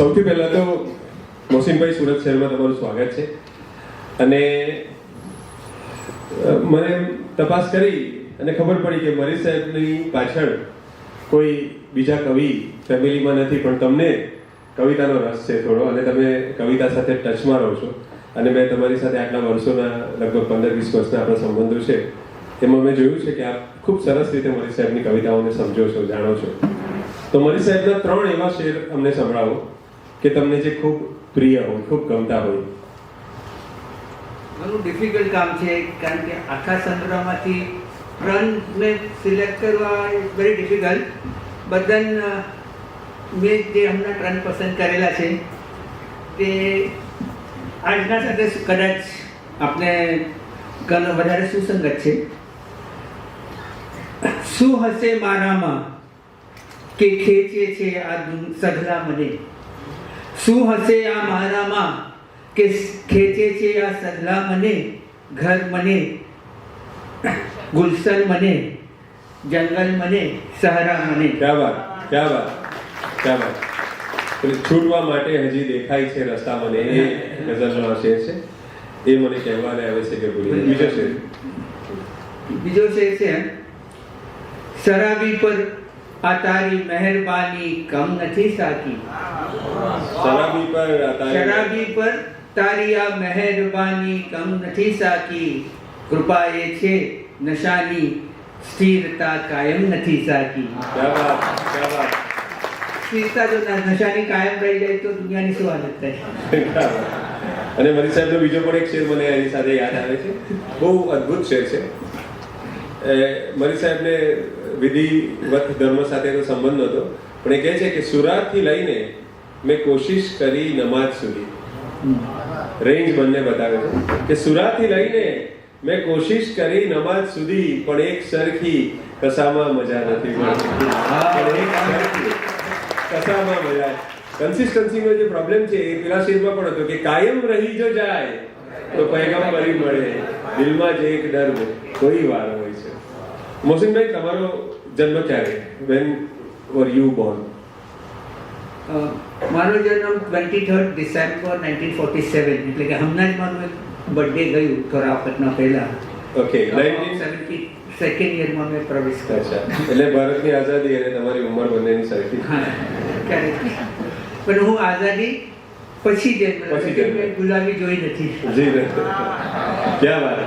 સૌથી પહેલાં તો મોહસિનભાઈ સુરત શહેરમાં તમારું સ્વાગત છે. અને મને તપાસ કરી અને ખબર પડી કે મરી સાહેબની પાછળ કોઈ બીજા કવિ ફેમિલીમાં નથી, પણ તમને કવિતાનો રસ છે થોડો, અને તમે કવિતા સાથે ટચમાં રહો છો. અને મેં તમારી સાથે આટલા વર્ષોના લગભગ 15-20 વર્ષના આપણા સંબંધો છે, એમાં મેં જોયું છે કે આપ ખૂબ સરસ રીતે મરી સાહેબની કવિતાઓને સમજો છો, જાણો છો. તો મરી સાહેબના 3 એવા શેર અમને સંભળાવો કે તમને જે ખૂબ પ્રિય હોય, ખૂબ ગમતા હોય. ઘણું ડિફિકલ્ટ કામ છે, કારણ કે આખા સંગ્રહમાંથી 3 મેં સિલેક્ટ કરવા વેરી ડિફિકલ્ટ. બધા મેં જે હમણાં 3 પસંદ કરેલા છે તે આજના સાથે કદાચ આપણે ઘણો વધારે સુસંગત છે. શું હશે મારામાં કે ખેંચે છે આ સઘળા મને, શું હશે આ મારામાં કે ખેંચે છે આ સઘળા મને, ઘર મને, ગુલશન મને, જંગલ મને, સહરા મને. ક્યા વાત, ક્યા વાત, ક્યા વાત. છૂટવા માટે હજી દેખાય છે રસ્તા મને, એ ગઝલનો શેર છે. એ મને કહેવાને આવે છે કે ભૂલી. બીજો શેર છે, શરાબી પર આ તારી મહેરબાની કમ નથી સાકી. શરાબી પર તારી આ મહેરબાની કમ નથી સાકી, કૃપા એ છે નશાની સ્થિરતા કાયમ નથી સાકી. સ્થિરતા જો નશાની કાયમ રહી જાય તો દુનિયાની શું હાલત થાય. અને મરી સાહેબનો બીજો પણ એક શેર મને એની સાથે યાદ આવે છે, બહુ અદ્ભુત શેર છે. મરી સાહેબને વિધિવત ધર્મ સાથેનો સંબંધ નહોતો, પણ એ કહે છે કે સુરાતથી લઈને મેં કોશિશ કરી નમાજ સુધી. રેન્જ બંને બતાવે છે કે સુરાતથી લઈને મેં કોશિશ કરી નમાજ સુધી, પણ એક સરખી કસામાં મજા નથી મળતી. કસામાં મજા, કન્સિસ્ટન્સીનો જે પ્રોબ્લેમ છે એ પેલા શેરમાં પણ હતો કે કાયમ રહી જો જાય તો પૈગંબરી મળે, દિલમાં જે એક ડર કોઈ વાર હોય છે. મોહસિનભાઈ, તમારો જન્મ ક્યારે? When were you born? મારો જન્મ 23rd ડિસેમ્બર 1947, એટલે કે હમણાં જ મારું એક બર્થડે ગયું થોડા વખતના પહેલા. ઓકે, 1972 યરમાં મેં પ્રવેશ કર્યો. એટલે ભારતની આઝાદી અને તમારી ઉંમર બંનેની સરખી. પણ હું આઝાદી પછી મેં ગુલામી જોઈ નથી. જી, ક્યાં વાત.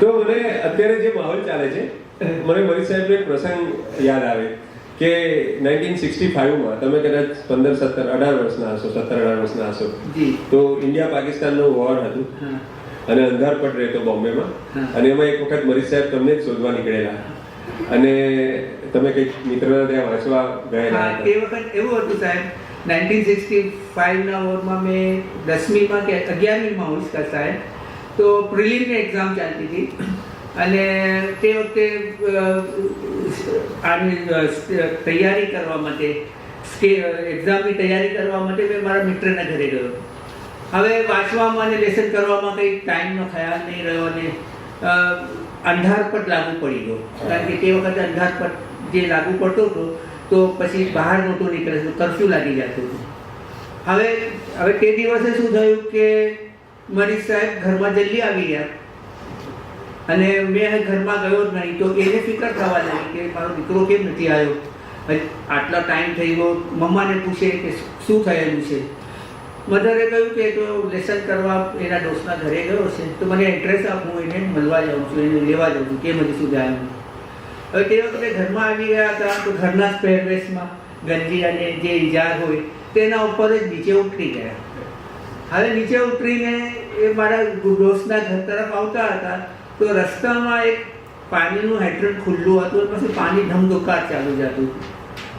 તો મને અત્યારે જે માહોલ ચાલે છે, મને મરી સાહેબનો એક પ્રસંગ યાદ આવે કે 1965માં તમે કદાચ 15-17-18 વર્ષના હશો, 17-18 વર્ષના હશો. તો ઇન્ડિયા પાકિસ્તાનનો વોર હતું અને અંધારપટ રહેતો બોમ્બેમાં, અને એમાં એક વખત મરી સાહેબ તમને જ શોધવા નીકળેલા અને તમે કંઈક મિત્રના ત્યાં વાંચવા ગયેલા. એ વખત એવું હતું સાહેબ, 1965ના વોરમાં મેં 10મીમાં કે 11મીમાં હોઈશ કા સાહેબ, તો પ્રિલિમની એક્ઝામ ચાલતી હતી. અને તે વખતે આની તૈયારી કરવા માટે, એક્ઝામની તૈયારી કરવા માટે મેં મારા મિત્રના ઘરે ગયો. હવે વાંચવામાં અને લેસન કરવામાં કંઈ ટાઈમનો ખ્યાલ નહીં રહ્યો અને અંધારપટ લાગુ પડી ગયો. કારણ કે તે વખતે અંધારપટ જે લાગુ પડતો હતો તો પછી બહાર નહોતું નીકળે, કર્ફ્યુ લાગી જતું હતું. હવે તે દિવસે શું થયું કે મરી સાહેબ ઘરમાં જલ્દી આવી ગયા અને મેં ઘરમાં ગયો જ નહીં. તો એને ફિકર થવા લાગી કે મારો દીકરો કેમ નથી આવ્યો, આટલો ટાઈમ થઈ ગયો. મમ્માને પૂછે કે શું થયેલું છે. મધરે કહ્યું કે તો લેસન કરવા એના દોસ્તના ઘરે ગયો છે, તો મને એડ્રેસ આપ, હું એને મળવા જાઉં છું, એને લેવા જાઉં છું, કેમ હજી સુધી આવ્યું. હવે તે વખતે ઘરમાં આવી ગયા હતા તો ઘરના જ પહેરવેશમાં ગંજી અને જે ઇજાર હોય તેના ઉપર જ નીચે ઉતરી ગયા. હવે નીચે ઉતરીને એ મારા દોસ્તના ઘર તરફ આવતા હતા તો રસ્તામાં એક પાણીનું હેડ્રન્ટ ખુલ્લું હતું, પછી પાણી ધમધોકાર ચાલુ જતું,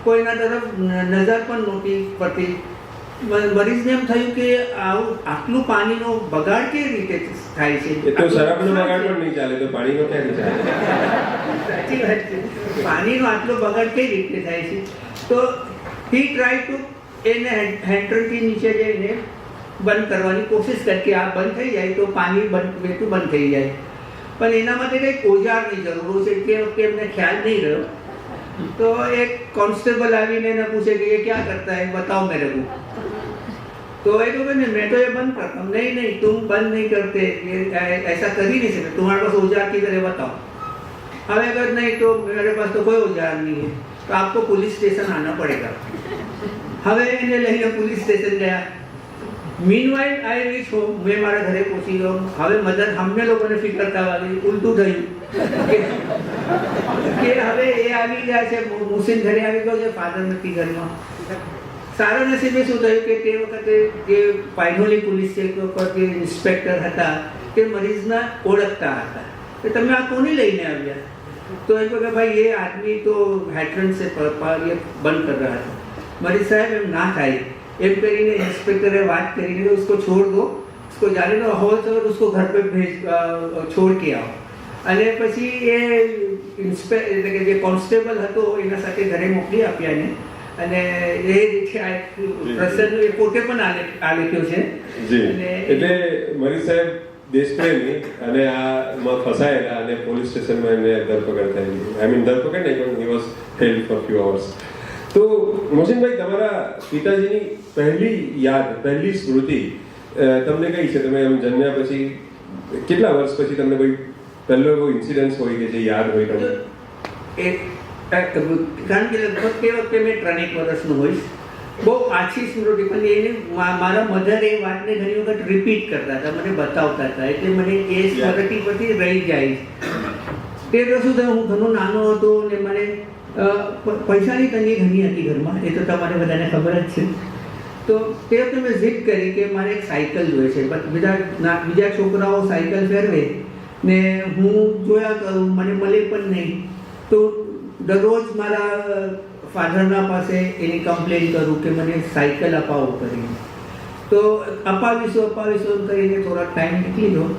કોઈના તરફ નજર પણ નહોતી પડતી. મરીઝને એમ થયું કે આટલું પાણીનો બગાડ કેવી રીતે થાય છે. તો શરાબનો બગાડ પણ નહીં ચાલે તો પાણીનો ક્યાંથી ચાલે? સાચી વાત છે, પાણીનો આટલો બગાડ કેવી રીતે થાય છે. તો હી ટ્રાય ટુ એને હેન્ડ્રન્ટથી નીચે જઈને બંધ કરવાની કોશિશ કરી કે આ બંધ થઈ જાય તો પાણી વહેતું બંધ થઈ જાય. પણ એના માટે કંઈક ઓજારની જરૂર છે કે એમને ખ્યાલ નહીં રહ્યો. तो एक कांस्टेबल आवीने पूछे कि ये क्या करता है, बताओ मेरे को. तो एक को नहीं, मैं तो ये बंद करता हूँ। नहीं नहीं, तुम बंद नहीं करते, ये ऐसा कर ही नहीं सकते, तुम्हारे पास औजार किधर है बताओ। अब अगर नहीं तो मेरे पास तो कोई औजार नहीं है, तो आपको पुलिस स्टेशन आना पड़ेगा। હવે એને લઈને પોલીસ સ્ટેશન ગયા। મીનવાઇલ આઈ રીચ હોમ, મેં મારા ઘરે પહોંચી ગયો। હવે મધર અમને લોકોને ફિકર થવા ગઈ, ઉલટું થયું કે હવે એ આવી ગયા છે, મુસીન ઘરે આવી ગયો છે, ફાધર નથી ઘરમાં। સારા નસીબે શું થયું કે તે વખતે જે પાઇનોલી પોલીસ સ્ટેશન જે ઇન્સ્પેક્ટર હતા તે મરીઝના ઓળખતા હતા કે તમે આ કોને લઈને આવ્યા? તો એ કહે ભાઈ ये आदमी तो हैट्रन से ये बंद कर रहा था। मरीज साहब एम ना થાય એમ કરીને ઇન્સ્પેક્ટરે વાત કરીને उसको छोड़ दो, उसको जाने दो, हो तो उसको घर पे भेज छोड़ के आओ। અને પછી એ એટલે કે જે કોન્સ્ટેબલ હતો એના સાથે ઘરે મોકલી આપ્યા ને। અને એ રીતે આ પ્રસંગ એ પોતે પણ આ લખ્યો છે। જી, એટલે મરીઝ સાહેબ દેશપ્રેમી અને આમાં ફસાયેલા અને પોલીસ સ્ટેશનમાં એમને ધરપકડ થયેલી। આઈ મીન ધરપકડ નહીં, પણ he was held for few hours. તો મોહસિનભાઈ, તમારા પિતાજીની પહેલી યાદ, પહેલી સ્મૃતિ તમને કઈ છે? તમે એમ જન્મ્યા પછી કેટલા વર્ષ પછી તમને કોઈ પહેલો એવો ઇન્સિડન્સ હોય કે જે યાદ હોય તમને? કારણ કે લગભગ તે વખતે મેં 3 વર્ષનું હોઈશ। બહુ આછી સ્મૃતિ, પણ એને મારા મધર એ વાતને ઘણી વખત રિપીટ કરતા હતા, મને બતાવતા હતા, એટલે મને એ સ્મૃતિ પછી રહી જાય। તે તો શું થયું, હું ઘણો નાનો હતો ને મને પૈસાની તંગી ઘણી હતી ઘરમાં, એ તો તમારે બધાને ખબર જ છે। તો તે વખતે મેં જીદ કરી કે મારે એક સાયકલ જોઈએ છે। બીજા છોકરાઓ સાયકલ ફેરવે ને હું જોયા કરું, મને મળે પણ નહીં। તો દરરોજ મારા ફાધરના પાસે એની કમ્પ્લેન કરું કે મને સાયકલ અપાવો કરીને। તો અપાવીશું કરીને થોડા ટાઈમ નીકળી ગયો।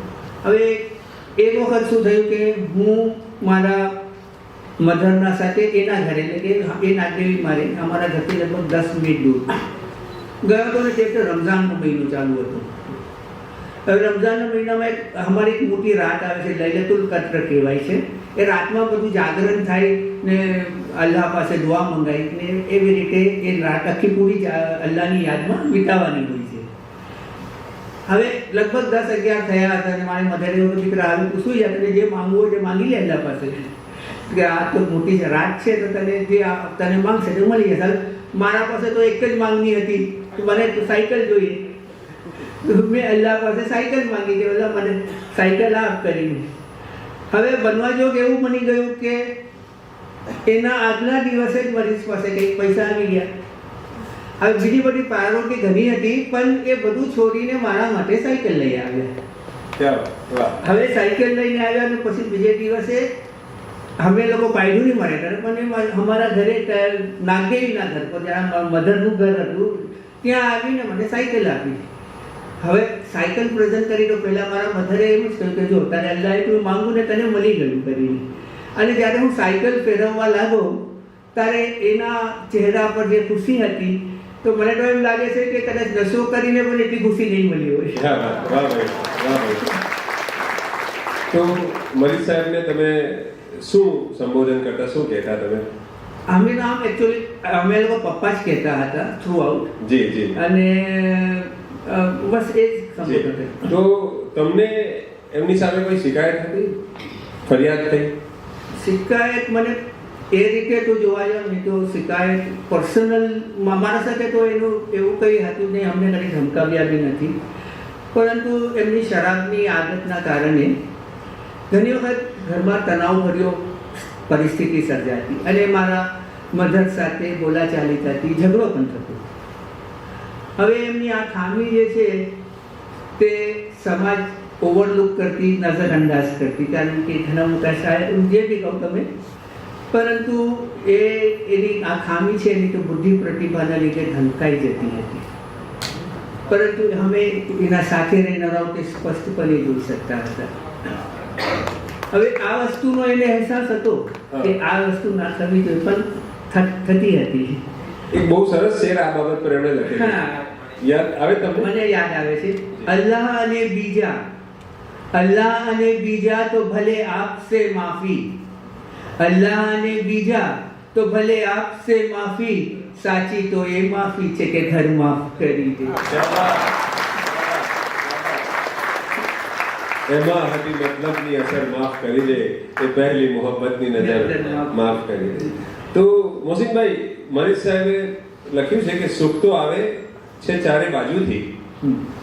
હવે એક વખત શું થયું કે હું મારા મધરના સાથે એના ઘરે, એટલે કે એ નાગદેવી મારે અમારા ઘરથી લગભગ 10 મિનિટ દૂર ગયો હતો ને। તે વખતે રમઝાનનો મહિનો ચાલુ હતો। હવે રમઝાનના મહિનામાં અમારી એક મોટી રાત આવે છે, લૈલતુલ કદ્ર કહેવાય છે। એ રાતમાં બધું જાગરણ થાય ને અલ્લાહ પાસે દુઆ મંગાઈ ને એવી રીતે એ રાત આખી પૂરી અલ્લાહની યાદમાં વિતાવવાની હોય છે। હવે લગભગ 10-11 થયા હતા અને મારી મધરે એવું દીકરા આવે તું શું યાદ, જે માંગવું હોય તે માંગી લે અલ્લાહ પાસે, કે આ તો મોટી રાત છે તો તને જે તને માંગશે તે મળી જશે। મારા પાસે તો એક જ માંગણી હતી કે મને સાયકલ જોઈએ। મેં અલ્લાહ પાસે સાયકલ માંગી કે અલ્લાહ મને સાયકલ આપ કરીને। હવે બનવા જોગ એવું બની ગયું કે એના આગલા દિવસે જ મરીઝ પાસે કંઈક પૈસા આવી ગયા। હવે બીજી બધી પ્રાયોરિટી ઘણી હતી, પણ એ બધું છોડીને મારા માટે સાયકલ લઈ આવ્યા। હવે સાયકલ લઈને આવ્યા અને પછી બીજે દિવસે અમે લોકો પાયડુની મળે ઘરે, પણ અમારા ઘરે નાગદેવીના ઘર પર, જ્યાં મધરનું ઘર હતું ત્યાં આવીને મને સાયકલ આપી। હવે સાયકલ પ્રેઝન્ટ કરી તો પહેલાં મારા મધરે એમ જ કહ્યું કે જો તારે અલ્લાહે તું માંગું ને તને મળી ગયું કરીને। અને જ્યારે હું સાયકલ ફેરવવા લાગો ત્યારે એના ચહેરા પર જે ખુશી હતી, તો મને તો એમ લાગે છે કે કદાચ નશો કરીને પણ એટલી ખુશી નહીં મળી હોય। તો મરીઝ સાહેબને તમે શું સંબોધન કરતા, શું કહેતા તમે? અમે નામ એકચ્યુઅલી અમે લોકો પપ્પા જ કહેતા હતા થ્રુ આઉટ। જી જી। અને બસ એ જ સંબોધન હતું। તો તમને એમની સામે કોઈ શિકાયત હતી, ફરિયાદ થઈ? શિકાયત મને એ રીતે તો જોવા જાવ ને તો શિકાયત પર્સનલ મારા સાથે તો એનું એવું કંઈ હતું નહીં, અમને કદી ધમકાવ્યા બી નથી। પરંતુ એમની શરાબની આદતના કારણે ઘણી વખત ઘરમાં તણાવભર્યો પરિસ્થિતિ સર્જાતી અને મારા મધર સાથે બોલાચાલી થતી, ઝઘડો પણ થતો। હવે એમની આ ખામી જે છે તે સમાજ ઓવરલુક કરતી, નજરઅંદાજ કરતી, કારણ કે ઘણા મોટા શાયર જે બી કહો તમે, પરંતુ એની આ ખામી છે એની તો બુદ્ધિ પ્રતિભાના લીધે ઢંકાઈ જતી હતી। પરંતુ અમે એના સાથે રહેનારાઓ તે સ્પષ્ટપણે જોઈ શકતા હતા। હવે આ વસ્તુનો એને અહેસાસ હતો કે આ વસ્તુ ના થવી જોઈએ, પણ થતી હતી। એક બહુ સરસ શેર આ બાબત પર એમણે લખેલું, યાદ આવે તમને? મને યાદ આવે છે, અલ્લાહ અને બીજા તો ભલે આપસે માફી, અલ્લાહ અને બીજા તો ભલે આપસે માફી, સાચી તો એ માફી છે કે ઘર માફ કરી દે. એમાં હતી મતલબની અસર માફ કરી દે, એ પહેલી મોહબ્બતની નજર માફ કરી દે. તો મોહસિનભાઈ, મરીઝ સાહેબે લખ્યું છે કે સુખ તો આવે છે ચારે બાજુથી,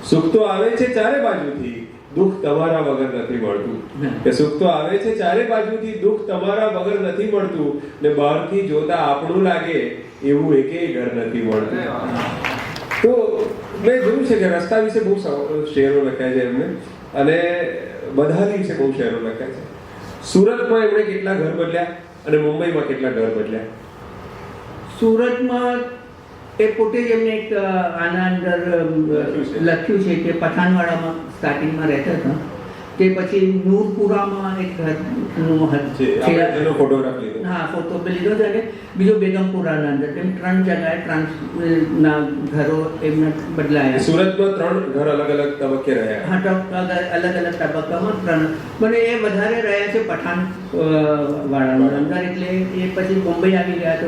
સુખ તો આવે છે ચારે બાજુથી, દુઃખ તમારા વગર નથી મળતું. કે સુખ તો આવે છે ચારે બાજુથી, દુઃખ તમારા વગર નથી મળતું, ને બહારથી જોતા આપણું લાગે એવું એકેય ઘર નથી મળતું. તો મેં જોયું છે કે રસ્તા વિશે બહુ શેરો લખ્યા છે એમને, અને બધા વિશે બહુ શેરો લખ્યા છે. સુરતમાં એમણે કેટલા ઘર બદલ્યા અને મુંબઈમાં કેટલા ઘર બદલ્યા? સુરતમાં એ પોતે જ એમને એક આના અંદર લખ્યું છે કે પઠાણવાડામાં સ્ટાર્ટિંગમાં રહેતા હતા, તે પછી નૂરપુરામાં એક ઘરનું એનો ફોટોગ્રાફ લીધો. હા, ફોટો લીધો છે. અને બીજો બેગમપુરાના અંદર એમ 3 જગ્યાએ ના ઘરો એમને બદલાયા. સુરતમાં 3 ઘર અલગ અલગ તબક્કે રહ્યા. હા, અલગ અલગ તબક્કામાં 3, પણ એ વધારે રહ્યા છે પઠાણ વાળાની અંદર, એટલે એ પછી મુંબઈ આવી ગયા. તો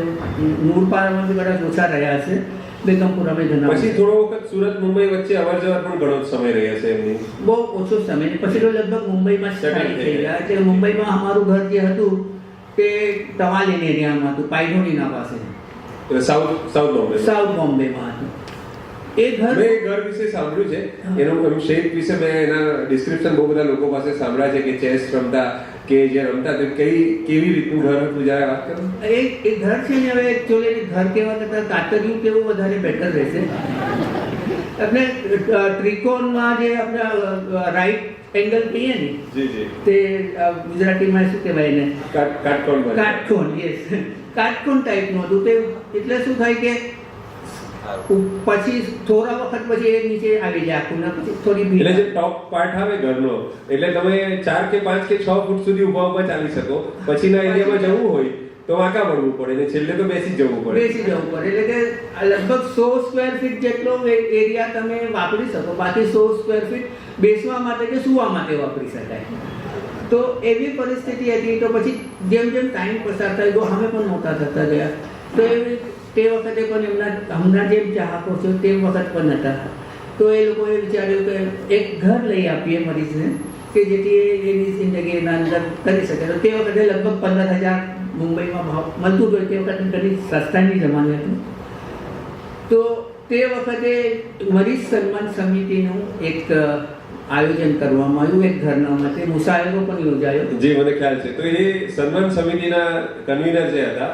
નૂરપુરામાં કદાચ ઓછા રહ્યા છે, બેગમપુરામાં ઘણા. પછી થોડો વખત સુરત મુંબઈ વચ્ચે અવર જવર પણ ઘણો સમય રહ્યા છે એમની. બહુ ઓછો સમય, પછી તો લગભગ મુંબઈમાં સ્થાયી થઈ ગયા. એટલે મુંબઈમાં અમારું ઘર જે હતું તે ટવાલીન એરિયામાં હતું, પાયનોરીના પાસે, સાઉથ બોમ્બેમાં હતું. એ ઘર મેં એ ઘર વિશે સાંભળ્યું છે, એનું શેપ વિશે મેં એના ડિસ્ક્રિપ્શન બહુ બધા લોકો પાસે સાંભળ્યા છે કે ચેસ રમતા કે જે રમતા તે કેવી રીતનું ઘર હતું, જરા વાત કરો. એ ઘર છે ને, હવે એકચ્યુઅલી ઘર કેવા કરતા કાતરિયું કેવું વધારે બેટર રહેશે. આપણે ત્રિકોણમાં જે આપણે રાઈટ એંગલ કહીએ ને, તે ગુજરાતીમાં શું કહેવાય ને, કાટકોણ. યસ, કાટકોણ ટાઈપનું હતું તે. એટલે શું થાય કે પછી થોડા વખત પછી એ નીચે આવી જાય આખું, ને પછી થોડી એટલે જે ટોપ પાર્ટ આવે ઘરનો, એટલે તમે 4 કે 5 કે 6 ફૂટ સુધી ઊભા ચાલી શકો. પછીના એરિયામાં જવું હોય તો વાંકા પડવું પડે, ને છેલ્લે તો બેસી જવું પડે. એટલે કે લગભગ 100 સ્ક્વેર ફીટ જેટલો એરિયા તમે વાપરી શકો, બાકી 100 સ્ક્વેર ફીટ બેસવા માટે કે સુવા માટે વાપરી શકાય. તો એવી પરિસ્થિતિ હતી. તો પછી જેમ જેમ ટાઈમ પસાર થાય તો અમે પણ મોટા થતા ગયા. તો તે વખતે પણ એમના હમણાં જેમ ચાહકો છે તે વખત પણ હતા. તો એ લોકોએ વિચાર્યું કે એક ઘર લઈ આપીએ મરીઝને, કે જેથી એની જિંદગી એના અંદર કરી શકે. તો તે વખતે લગભગ 15,000 મુંબઈમાં ભાવ મળતું હતું. તે વખતે ઘણી સસ્તાની જમાને હતું. તો તે વખતે મરીઝ સન્માન સમિતિનું એક આયોજન કરવામાં આવ્યું, એક ઘરના માટે મુસાયરો પણ યોજાયો. જી, મને ખ્યાલ છે. તો એ સન્માન સમિતિના કન્વીનર જે હતા,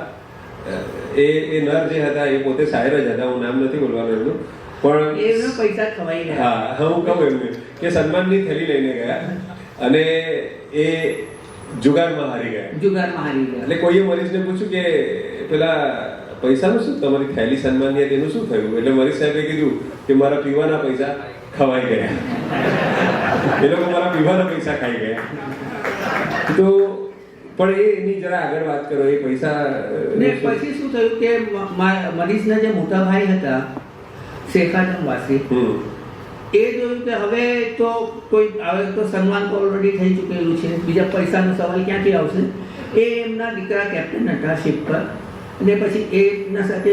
એ નર જે હતા એ પોતે શાયર જ હતા, હું નામ નથી બોલવાનું એમનું, પણ એમનો પૈસા ખવાઈ ગયા. હા, હું કહું એમને કે સન્માનની થેલી લઈને ગયા અને એ જુગારમાં હારી ગયા. એટલે કોઈએ મરીઝને પૂછ્યું કે પેલા પૈસાનું શું, તમારી થેલી સન્માનની હતી એનું શું થયું? એટલે મરીઝ સાહેબે કીધું કે મારા પીવાના પૈસા ખવાઈ ગયા. એ લોકો મારા પીવાના પૈસા ખાઈ ગયા. તો પણ એની જરા આગળ વાત કરો. એ પૈસા ને પછી શું થયું કે મરીઝના જે મોટા ભાઈ હતા શેખાદમ વાસી, એ જોયું કે હવે તો સન્માન તો ઓલરેડી થઈ ચૂકેલું છે, બીજા પૈસાનો સવાલ ક્યાંથી આવશે. એ એમના દીકરા કેપ્ટન હતા શિપ પર, અને પછી એમના સાથે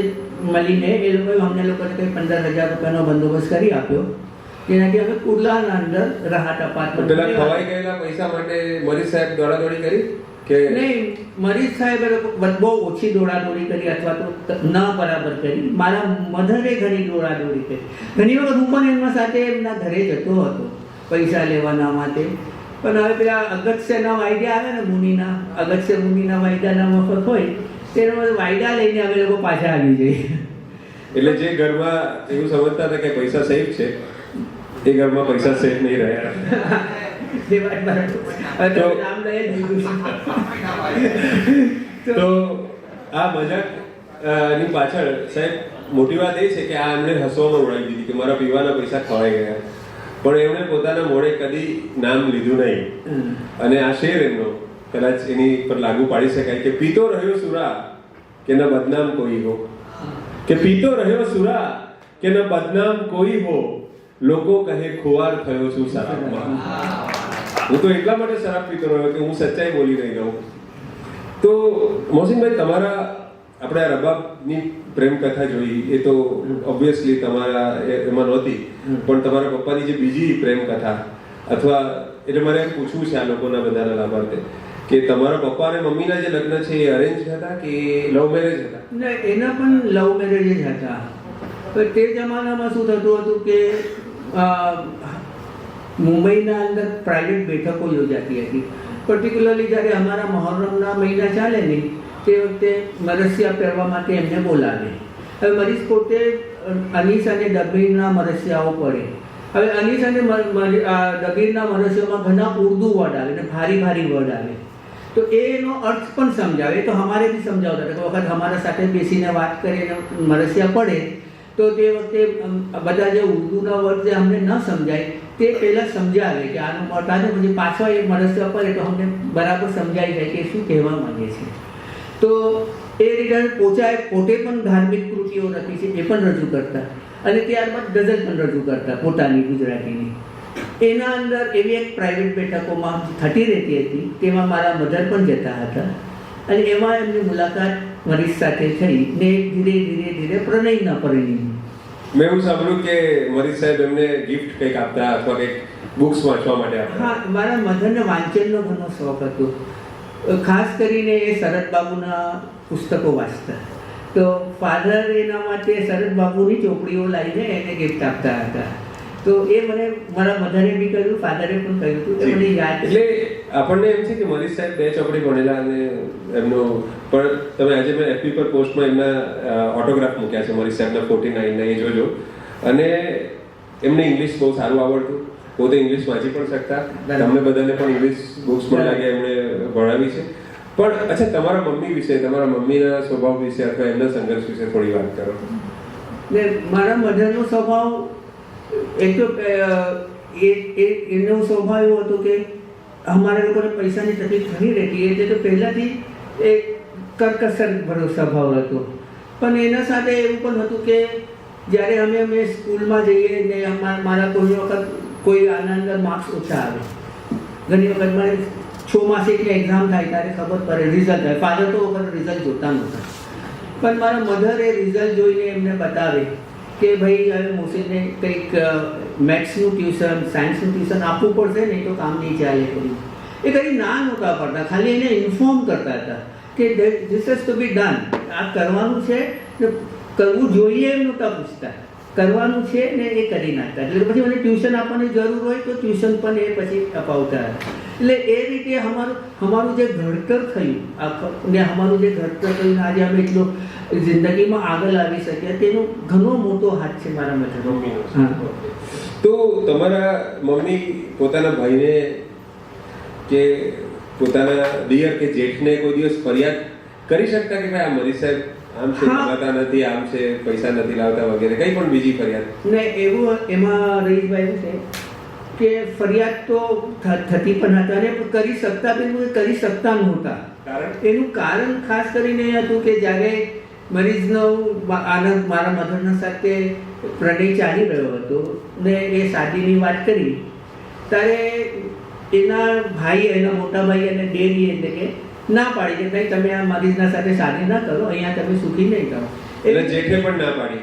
મળીને એ લોકોએ અમને લોકોને કંઈ 15,000 રૂપિયાનો બંદોબસ્ત કરી આપ્યો, જેનાથી અમે કુર્લાના અંદર રાહત અપાર્ટમેન્ટ. પેલા ખવાઈ ગયેલા પૈસા માટે મરીઝ સાહેબ દોડાદોડી કરી કે નહીં? મરીઝ સાહેબે બહુ ઓછી દોડાદોડી કરી અથવા તો ન બરાબર કરી. મારા મધરે ઘણી દોડાદોડી કરી. ઘણી વખત હું પણ એમના સાથે એમના ઘરે જતો હતો પૈસા લેવાના માટે. પણ હવે પેલા અગત્યના વાયદા આવે ને, અગત્ય મુનિના વાયદાના મફત હોય, તેનો વાયદા લઈને અમે લોકો પાછા આવી જઈએ. એટલે જે ઘરમાં એવું સમજતા હતા કે પૈસા સેફ છે, એ ઘરમાં પૈસા સેફ નહીં રહ્યા. તો આ મજાક ની પાછળ સાહેબ મોટી વાત એ છે કે આ એમણે હસવામાં ઉડાવી દીધી કે મારા પીવાના પૈસા ખવાઈ ગયા, પણ એમણે પોતાના મોઢે કદી નામ લીધું નહીં. અને આ શેર એમનો કદાચ એની પર લાગુ પાડી શકાય કે પીતો રહ્યો સુરા કે ન બદનામ કોઈ હો, કે પીતો રહ્યો સુરા કે ન બદનામ કોઈ હો, લોકો કહે ખુવાર થયો છું શરાબમાં. હું તો એટલા માટે શરાબ પીતો રહ્યો કે હું સચ્ચાઈ બોલી રહી ગયો. તો મોહસિનભાઈ, તમારા આપણે આ રબાબ ની પ્રેમ કથા જોઈ એ તો ઓબ્વિયસલી તમારા એમાં નહોતી, પણ તમારા પપ્પાની જે બીજી પ્રેમ કથા અથવા એટલે મારે એમ પૂછવું છે આ લોકોના બધાના લાભાર્થે કે તમારા પપ્પા અને મમ્મીના જે લગ્ન છે એ અરેન્જ હતા કે લવ મેરેજ હતા? ને એના પણ લવ મેરેજ જ હતા. તો તે જમાનામાં શું થતું હતું કે મુંબઈના અંદર પ્રાઇવેટ બેઠકો યોજાતી હતી. પર્ટિક્યુલરલી જ્યારે અમારા મહોરમના મહિના ચાલે ને તે વખતે મરસિયા પહેરવા માટે એમને બોલાવે. હવે મરીઝ પોતે અનીસ અને ડબીરના મરસિયાઓ પડે. હવે અનીસ અને ડબીરના મરસિયાઓમાં ઘણા ઉર્દુ વર્ડ આવે ને ભારી ભારી વર્ડ આવે. તો એનો અર્થ પણ સમજાવે. તો અમારે બી સમજાવતા હતા કે વખત અમારા સાથે બેસીને વાત કરીને મરસિયા પડે તો તે વખતે બધા જે ઉર્દુના વર્ડ જે અમને ન સમજાય તે પહેલાં સમજાવે કે આનો અર્થ આને, પછી પાછો એ મરસિયા પડે તો અમને બરાબર સમજાઈ જાય કે શું કહેવા માંગે છે. તો એ રીતે પોતે પણ ધાર્મિક કૃતિઓ લખી છે એ પણ રજૂ કરતા અને ત્યારબાદ ગઝલ પણ રજૂ કરતા પોતાની ગુજરાતીની. એના અંદર એવી એક પ્રાઇવેટ બેઠકોમાં થતી રહેતી હતી, તેમાં મારા મધર પણ જતા હતા અને એમાં એમની મુલાકાત મરીઝ સાથે થઈ ને ધીરે ધીરે ધીરે પ્રણયના પરિણમી. મેં એવું સાંભળ્યું કે મરીઝ સાહેબ એમને ગિફ્ટ કંઈક આપતા અથવા કંઈક બુક્સ વાંચવા માટે આપતા. હા, મારા મધરને વાંચનનો ઘણો શોખ હતો. ખાસ કરીને એ શરદ બાબુના પુસ્તકો વાંચતા. તો ફાધર એના માટે શરદ બાબુની ચોપડીઓ લાવીને એને ગિફ્ટ આપતા હતા. તો એ મને મારા મધરે બી કહ્યું, ફાધરે પણ કહ્યું હતું કે મને યાદ. એટલે આપણને એમ છે કે મરીઝ સાહેબ 2 ચોપડી ભણેલા અને એમનો પણ તમે આજે મેં એફબી પર પોસ્ટમાં એમના ઓટોગ્રાફ મૂક્યા છે મરીઝ સાહેબના 49 ના, એ જોજો. અને એમને ઇંગ્લિશ બહુ સારું આવડતું, પોતે ઇંગ્લિશ વાંચી પણ શકતા. તમને બધાને પણ ઇંગ્લિશ બુક્સ પણ લાગે એમણે ભણાવી છે. પણ અચ્છા, તમારા મમ્મી વિશે, તમારા મમ્મીના સ્વભાવ વિશે અથવા એમના સંઘર્ષ વિશે થોડી વાત કરો. ને મારા મધરનો સ્વભાવ એક તો એનો સ્વભાવ એવો હતો કે અમારા લોકોને પૈસાની તકલીફ ઘણી રહેતી એટલે તો પહેલાંથી એ કરકસર ભરો સ્વભાવ હતો. પણ એના સાથે એવું પણ હતું કે જ્યારે અમે સ્કૂલમાં જઈએ ને મારા કોઈ વખત કોઈ આના અંદર માર્ક્સ ઓછા આવે, ઘણી વખત મારે 6 માસિકની એક્ઝામ થાય ત્યારે ખબર પડે, રિઝલ્ટ થાય. ફાધર તો વખત રિઝલ્ટ જોતા નહોતા, પણ મારા મધર એ રિઝલ્ટ જોઈને એમને બતાવે કે ભાઈ હવે મોસીને કંઈક મેથ્સનું ટ્યુશન, સાયન્સનું ટ્યુશન આપવું પડશે નહીં તો કામ નહીં ચાલે. એ કંઈ ના નહોતા પડતા, ખાલી એને ઇન્ફોર્મ કરતા હતા કે this has to be done, આ કરવાનું છે ને કરવું જોઈએ એમ નહોતા પૂછતા, કરવાનું છે ને એ કરી નાખતા. એટલે પછી મને ટ્યુશન આપવાની જરૂર હોય તો ટ્યુશન પણ એ પછી અપાવતા. એટલે એ રીતે અમારું જે ઘડતર થયું ને અમારું જે ઘડતર થયું આજે અમે એટલો જિંદગીમાં આગળ આવી શકીએ તેનો ઘણો મોટો હાથ છે મારા મમ્મીનો. તો તમારા મમ્મી પોતાના ભાઈને કે પોતાના દિયર કે જેઠને કોઈ દિવસ ફરિયાદ કરી શકતા કે ભાઈ આ મરીઝ સાહેબ આમ છે, કમાતા નથી, આમ છે, પૈસા નથી લાવતા વગેરે કંઈ પણ બીજી ફરિયાદ? ને એવું એમાં રહીશભાઈ છે કે ફરિયાદ તો થતી પણ હતા અને કરી શકતા પણ કરી શકતા નહોતા. એનું કારણ ખાસ કરીને એ હતું કે જ્યારે મરીઝનો આનંદ મારા મધરના સાથે પ્રણય ચાલી રહ્યો હતો ને એ શાદીની વાત કરી ત્યારે એના ભાઈ, એના મોટા ભાઈ અને ડેડી એટલે કે ના પાડી કે ભાઈ તમે આ મરીઝના સાથે શાદી ના કરો, અહીંયા તમે સુખી નહીં થાઓ. એટલે જેઠે પણ ના પાડી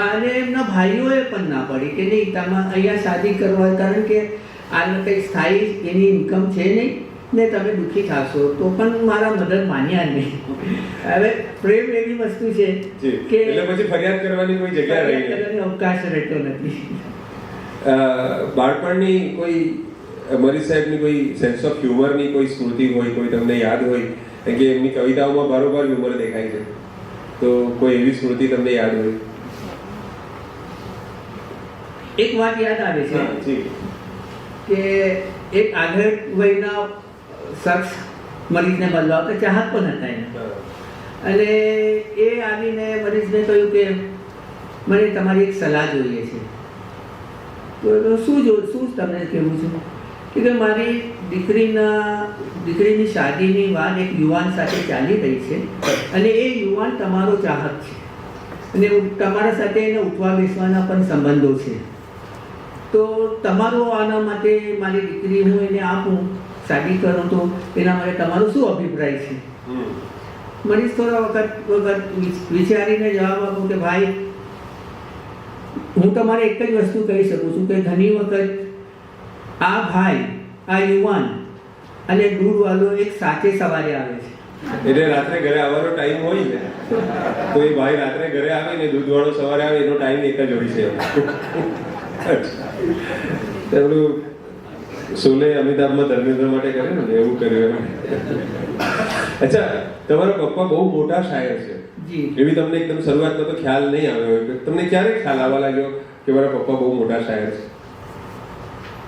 અને એમના ભાઈઓએ પણ ના પાડી કે નહીં તમે અહીંયા શાદી કરવા, કારણ કે આને કંઈ સ્થાયી એની ઇન્કમ છે નહીં ને તમે દુઃખી થશો. તો પણ મારા મધર માન્યા નહીં. હવે પ્રેમ એવી વસ્તુ છે કે એટલે પછી ફરિયાદ કરવાની કોઈ જગ્યા રહી નહીં, અવકાશ રહેતો નથી. બાળપણની કોઈ મરીઝ સાહેબની કોઈ સેન્સ ઓફ હ્યુમરની કોઈ સ્મૃતિ હોય, કોઈ તમને યાદ હોય? કારણ કે એમની કવિતાઓમાં બારોબાર હ્યુમર દેખાય છે, તો કોઈ એવી સ્મૃતિ તમને યાદ હોય? એક વાત યાદ આવે છે કે એક આગળ વયના શખ્સ મરીઝને મળવા આવતા, ચાહક પણ હતા એના, અને એ આવીને મરીઝને કહ્યું કે મને તમારી એક સલાહ જોઈએ છે. તો શું તમને કહેવું છે કે મારી દીકરીની શાદીની વાત એક યુવાન સાથે ચાલી રહી છે અને એ યુવાન તમારો ચાહક છે અને તમારા સાથે એને ઉઠવા બેસવાના પણ સંબંધો છે. તો તમારો આના માટે મારી દીકરી હું એને આપું, શાદી કરું તો એના માટે તમારો શું અભિપ્રાય છે? મરીઝ થોડા વખત વિચારીને જવાબ આપો કે ભાઈ હું તમારે એક જ વસ્તુ કહી શકું છું કે ઘણી વખત આ ભાઈ આ યુવાન અને દૂધવાળો એક સાથે સવારે આવે છે. એટલે રાત્રે ઘરે આવવાનો ટાઈમ હોય ને તો એ ભાઈ રાત્રે ઘરે આવે ને દૂધવાળો સવારે આવે એનો ટાઈમ એક જ હોય છે. એમનું સોલે અમિતાભમાં ધર્મેન્દ્ર માટે કર્યું ને એવું કર્યું એમ. અચ્છા, તમારા પપ્પા બહુ મોટા શાયર છે જી. એવી તમને એકદમ શરૂઆતમાં તો ખ્યાલ નહીં આવ્યો હોય, તમને ક્યારે ખ્યાલ આવવા લાગ્યો કે મારા પપ્પા બહુ મોટા શાયર છે?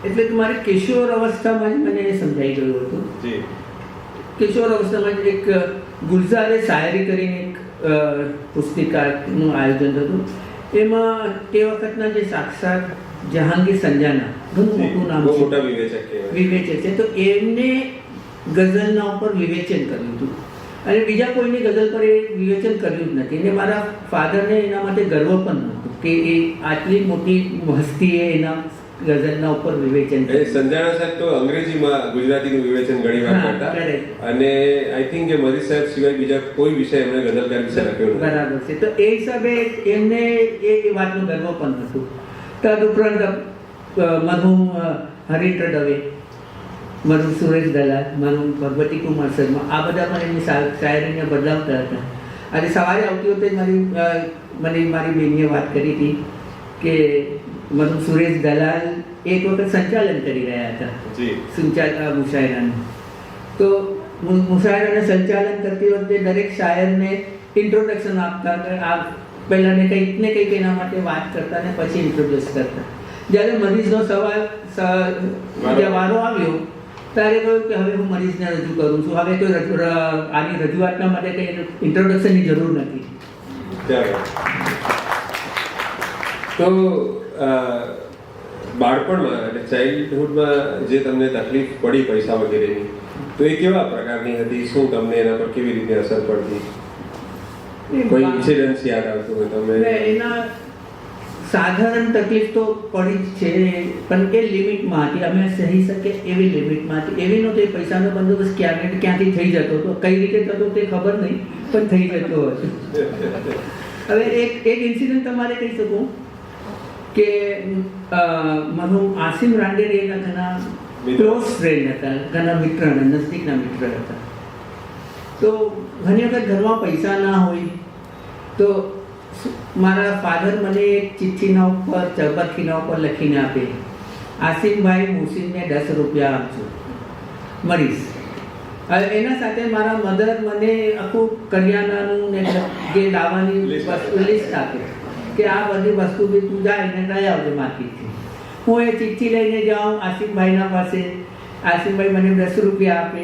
એટલે કે મારે કિશોર અવસ્થામાં જ મને એ સમજાઈ ગયું હતું. જી. કિશોર અવસ્થામાં જ એક ગુલઝારે શાયરી કરીને એક પુસ્તિકાનું આયોજન હતું. એમાં તે વખતના જે સાક્ષાત જહાંગીર સંજાના, ઘણું મોટું નામ બહુ છે, મોટા વિવેચક કહેવાય. વિવેચક છે, તો એમને ગઝલના ઉપર વિવેચન કર્યું હતું અને બીજા કોઈની ગઝલ પર એ વિવેચન કર્યું જ નથી. અને મારા ફાધરને એના માટે ગર્વ પણ નહોતું કે એ આટલી મોટી હસ્તીએ એના ગઝલના ઉપર વિવેચન એ સંજાણા સાહેબ તો અંગ્રેજીમાં ગુજરાતીનું વિવેચન ઘણી વાર હા, કરતા correct. અને આઈ થિંક કે મરીઝ સાહેબ સિવાય બીજા કોઈ વિષય એમણે ગઝલકાર વિશે લખ્યો નથી. બરાબર છે. તો એ હિસાબે એમને એ વાતનું ગર્વ પણ હતું. તદુપરાંત મરહુમ હરીન્દ્ર દવે, મરહુમ સુરેશ દલાલ, મરહુમ ભગવતી કુમાર શર્મા, આ બધા પણ એમની શાયરીને બદલાવતા હતા. આજે સવારે આવતી વખતે મને મારી બેનીએ વાત કરી હતી કે મરહુમ સુરેશ દલાલ એક વખત સંચાલન કરી રહ્યા હતા મુશાયરાનું. તો મુશાયરાનું સંચાલન કરતી વખતે દરેક શાયરને ઇન્ટ્રોડક્શન આપતા, આ પહેલાં કંઈક ને કંઈક એના માટે વાત કરતા ને પછી ઇન્ટ્રોડ્યુસ કરતા. જ્યારે મરીઝનો વારો આવ્યો ત્યારે કહ્યું કે હવે હું મરીઝને રજૂ કરું છું, હવે કોઈ આની રજૂઆતના માટે કંઈ ઇન્ટ્રોડક્શનની જરૂર નથી. તો બાળપણમાં એટલે ચાઇલ્ડહુડમાં જે તમને તકલીફ પડી પૈસા વગેરેની, તો એ કેવા પ્રકારની હતી? શું તમને એના પર કેવી રીતે અસર પડતી? કોઈ ઇન્સિડન્સ યાદ આવતો હોય તમે? એના સાધારણ તકલીફ તો પડી જ છે, પણ એ લિમિટમાં હતી. અમે સહી શકે એવી લિમિટમાં હતી. એવી નહોતી એ પૈસાનો બંદોબસ્ત ક્યાંથી થઈ જતો હતો, કઈ રીતે થતો તે ખબર નહીં, પણ થઈ જતો હતો. હવે એક ઇન્સિડન્ટ તમારે કહી શકું કે મરહુમ આસિમ રાંડેરી એના ઘણા ક્લોઝ ફ્રેન્ડ હતા, ઘણા મિત્ર, નજદીકના મિત્ર હતા. તો ઘણી વખત ઘરમાં પૈસા ના હોય તો મારા ફાધર મને એક ચિઠ્ઠીના ઉપર, ચબરખીના ઉપર લખીને આપે, આસિમભાઈ મુસીમને 10 રૂપિયા આપજો, મળીશ. હવે એના સાથે મારા મધર મને આખું કરિયાણાનું ને જે લાવવાની લિસ્ટ આપે કે આ બધી વસ્તુ બી તું જાય ને લઈ આવજે માર્કેટથી. હું એ ચિઠ્ઠી લઈને જાઉં આસિમભાઈના પાસે, આસિમભાઈ મને 10 રૂપિયા આપે.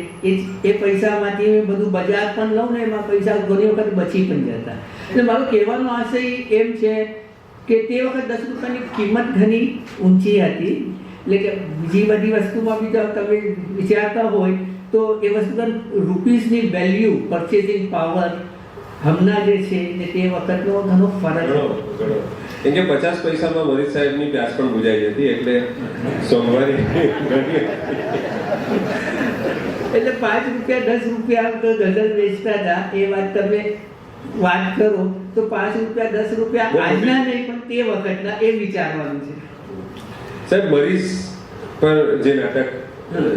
એ પૈસામાંથી મેં બધું બજાર પણ લઉં ને એમાં પૈસા ઘણી વખત બચી પણ જતા. એટલે મારો કહેવાનો આશય એમ છે કે તે વખત 10 રૂપિયાની કિંમત ઘણી ઊંચી હતી. એટલે કે બીજી બધી વસ્તુમાં બી જો તમે વિચારતા હોય તો એ વસ્તુ રૂપીઝની વેલ્યુ, પરચેસિંગ પાવર હમણાં જે છે ને તે વખતનો ઘણો ફરક. કેમ કે 50 પૈસામાં મરીઝ સાહેબની પ્યાસ પણ બુજાઈ જતી, એટલે સોમવારે એટલે 5 રૂપિયા 10 રૂપિયા તો ગઝલ વેચતા હતા. એ વાત તમે વાત કરો તો 5 રૂપિયા 10 રૂપિયા આજના નહીં પણ તે વખતના, એ વિચારવાનું છે. સાહેબ, મરીઝ પર જે નાટક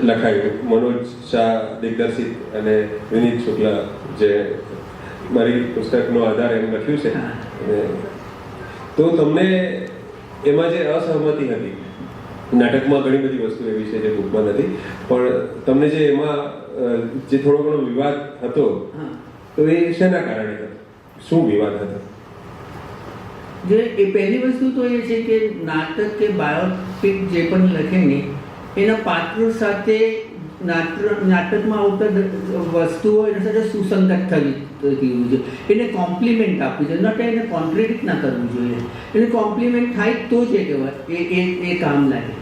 લખાયું, મનોજ શાહ દિગ્દર્શિત અને વિનીત શુક્લા જે મારી પુસ્તકનો આધાર એમ લખ્યું છે, તો તમને એમાં જે અસહમતિ હતી, નાટકમાં ઘણી બધી વસ્તુ એવી છે જે બુકમાં નથી, પણ તમને જે એમાં જે થોડો ઘણો વિવાદ હતો, તો એ શેના કારણે હતો? શું વિવાદ હતો? જે એ પહેલી વસ્તુ તો એ છે કે નાટક કે બાયોપિક જે પણ લખે ને એના પાત્રો સાથે નાટકમાં આવતા વસ્તુઓ એના સાથે સુસંગત થવી જોઈએ, એને કોમ્પ્લિમેન્ટ આપવી જોઈએ, નોટ એને કોન્ટ્રેડિક્ટ ના કરવું જોઈએ. એને કોમ્પ્લિમેન્ટ થાય તો જ એ કામ લાગે.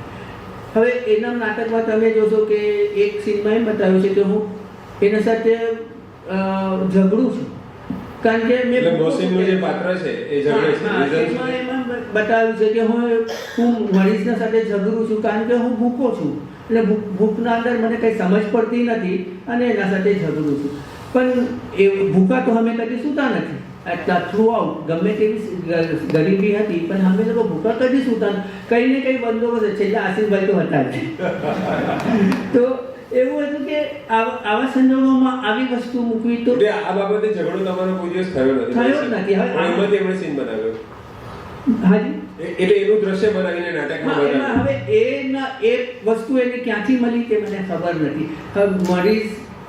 હવે એના નાટકમાં તમે જોશો કે એક સીનમાં એમ બતાવ્યું છે કે હું એના સાથે ઝઘડું છું, કારણ કે મેં મોસીનનું જે પાત્ર છે એ ઝઘડે છે. એમાં બતાવ્યું છે કે હું મરીઝના સાથે ઝઘડું છું કારણ કે હું ભૂખો છું, એટલે ભૂખના અંદર મને કંઈ સમજ પડતી નથી અને એના સાથે ઝઘડું છું. પણ એ ભૂખા તો અમે કદી સૂતા નથી થ્રુ આઉટ, ગમે તેવી ગરીબી હતી પણ અમે લોકો ભૂખા કદી સૂતા કંઈ ને કંઈ બંદોબસ્ત છેલ્લે આશીષભાઈ તો હતા જ. તો એવું હતું કે આવા સંજોગોમાં આવી વસ્તુ મૂકવી તો આ બાબતે ઝઘડો તમારો કોઈ દિવસ થયો નથી? થયો જ નથી. હવે એમાંથી એમણે સીન બનાવ્યો. હાજી, એટલે એનું દ્રશ્ય બનાવીને નાટકમાં બનાવ્યું. હવે એ વસ્તુ એને ક્યાંથી મળી તે મને ખબર નથી. મારી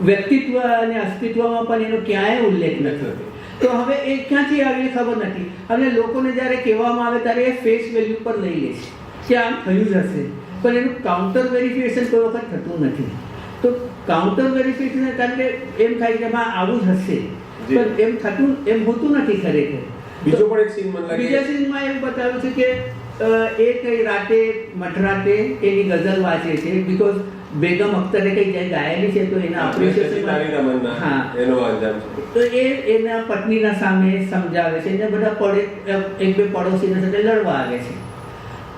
વ્યક્તિત્વ અને અસ્તિત્વમાં પણ એનો ક્યાંય ઉલ્લેખ નથી. તો હવે એ ક્યાંથી આવી ખબર નથી. હવે લોકોને જ્યારે કહેવામાં આવે ત્યારે એ ફેસ વેલ્યુ પર લઈ લે છે કે આમ થયું જ હશે, પણ એનું કાઉન્ટર વેરિફિકેશન કોઈ વખત થતું નથી. તો કાઉન્ટર વેરિફિકેશન કારણ કે એમ થાય કે આવું જ હશે, પણ એમ થતું એમ હોતું નથી ખરેખર. બીજો પણ એક સીન મને લાગે, બીજા સીનમાં એવું બતાવ્યું છે કે એ કઈ રાતે મઠરાતે એની ગઝલ વાંચે છે, બીકોઝ બેગમ અખ્તરે કઈ જગ્યાએ ગાયેલી છે તો એના એપ્રિશિએશન, હા, એનો અંજામ છે. તો એ એના પત્નીના સામે સમજાવે છે ને બધા એક બે પડોશીના સાથે લડવા આવે છે.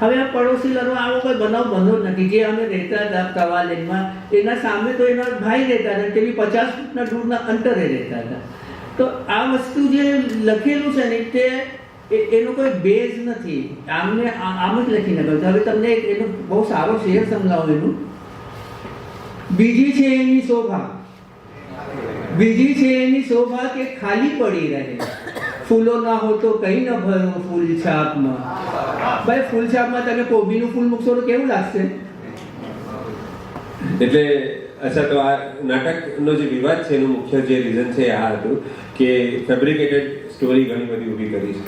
હવે આ પડોશી લડવા આવો કોઈ બનાવ બન્યો જ નથી. જે અમે રહેતા હતા કવાલેનમાં એના સામે તો એના ભાઈ રહેતા હતા, તે બી 50 ફૂટના દૂરના અંતરે રહેતા હતા. તો આ વસ્તુ જે લખેલું છે ને તે એનો કોઈ બેઝ નથી, આમને આમ જ લખી નાખ્યું. હવે તમને એનો બહુ સારો શેર સમજાવું એનું. બીજી છે એની શોભા, બીજી છે એની શોભા કે ખાલી પડી રહે, ફૂલો ના હો તો કઈ ન ભરો ફૂલ છાપમાં. ભાઈ ફૂલ છાપમાં તમે કોબીનું ફૂલ મૂકશો તો કેવું લાગશે? એટલે અચ્છા, તો આ નાટકનો જે વિવાદ છે એનું મુખ્ય જે રીઝન છે આ હતું કે ફેબ્રિકેટેડ સ્ટોરી ઘણી બધી ઊભી કરી છે.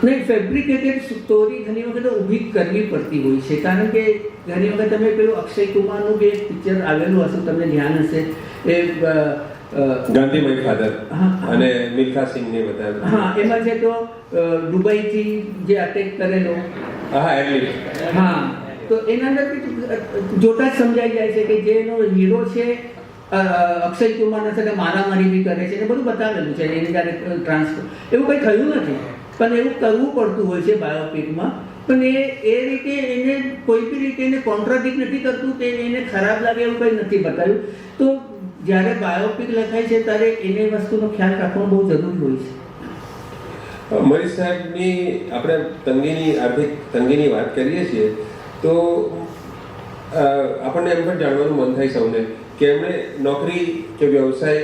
નહીં, ફેબ્રિકેટેડ સ્ટોરી ઘણી વખત ઊભી કરવી પડતી હોય છે, કારણ કે ઘણી વખત તમે પેલું અક્ષય કુમારનું બી એક પિક્ચર આવેલું હશે, તમને ધ્યાન હશે, એ ગાંધીમય ફાધર અને મિલ્ખા સિંહને બતાવ્યું. હા, એમાં છે તો દુબઈથી જે અટેક કરેલો, હા, એરલિફ્ટ, હા, તો એના અંદર જોતા જ સમજાઈ જાય છે કે જે એનો હીરો છે અક્ષય કુમારના સાથે મારામારી બી કરે છે, એને બધું બતાવેલું છે. એને જ્યારે ટ્રાન્સફર એવું કંઈ થયું નથી, પણ એવું કરવું પડતું હોય છે બાયોપિકમાં. પણ એ રીતે એને કોઈ બી રીતે એને કોન્ટ્રાડિક્ટ નથી કરતું કે એને ખરાબ લાગે એવું કંઈ નથી બતાવ્યું. તો જ્યારે બાયોપિક લખાય છે ત્યારે એને વસ્તુનો ખ્યાલ રાખવાનો બહુ જરૂરી હોય છે. મરીઝ સાહેબની આપણે આર્થિક તંગીની વાત કરીએ છીએ તો આપણને એમ પણ જાણવાનું મન થાય સૌને કે એમણે નોકરી કે વ્યવસાય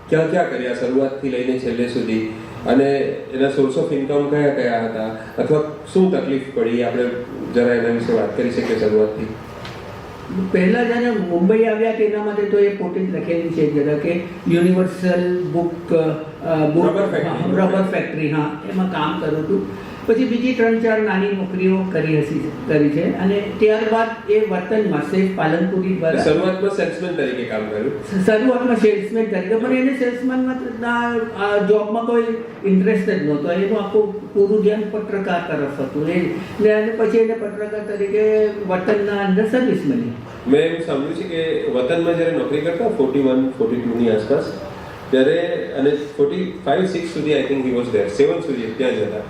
ક્યાં ક્યાં કર્યા શરૂઆતથી લઈને છેલ્લે સુધી, અને એના સોર્સ ઓફ ઇન્કમ કયા કયા હતા, અથવા શું તકલીફ પડી, આપણે જરા એના વિશે વાત કરી શકીએ શરૂઆતથી. પહેલા જ્યારે મુંબઈ આવ્યા તેના માટે તો એ પોતે જ લખેલી છે જરા કે યુનિવર્સલ બુક રબર ફેક્ટરી, હા, એમાં કામ કરું હતું. પછી બીજી 3-4 નાની નોકરીઓ કરી છે, અને ત્યારબાદ એ વર્તનમાં સેફ પાલનપુરી દ્વારા શરૂઆતમાં સેલ્સમેન તરીકે કામ કર્યું. શરૂઆતમાં સેલ્સમેન તરીકે, પણ એને સેલ્સમેનમાં જોબમાં કોઈ ઇન્ટરેસ્ટ જ નહોતો. એનું આખું પૂરું ધ્યાન પત્રકાર તરફ હતું, અને પછી એને પત્રકાર તરીકે વતનના અંદર સર્વિસ મળી. મેં એમ સાંભળ્યું છે કે વતનમાં જ્યારે નોકરી કરતા 41-42 ની આસપાસ, ત્યારે અને 45-6 સુધી I think he was there, 7 સુધી ત્યાં જ હતા.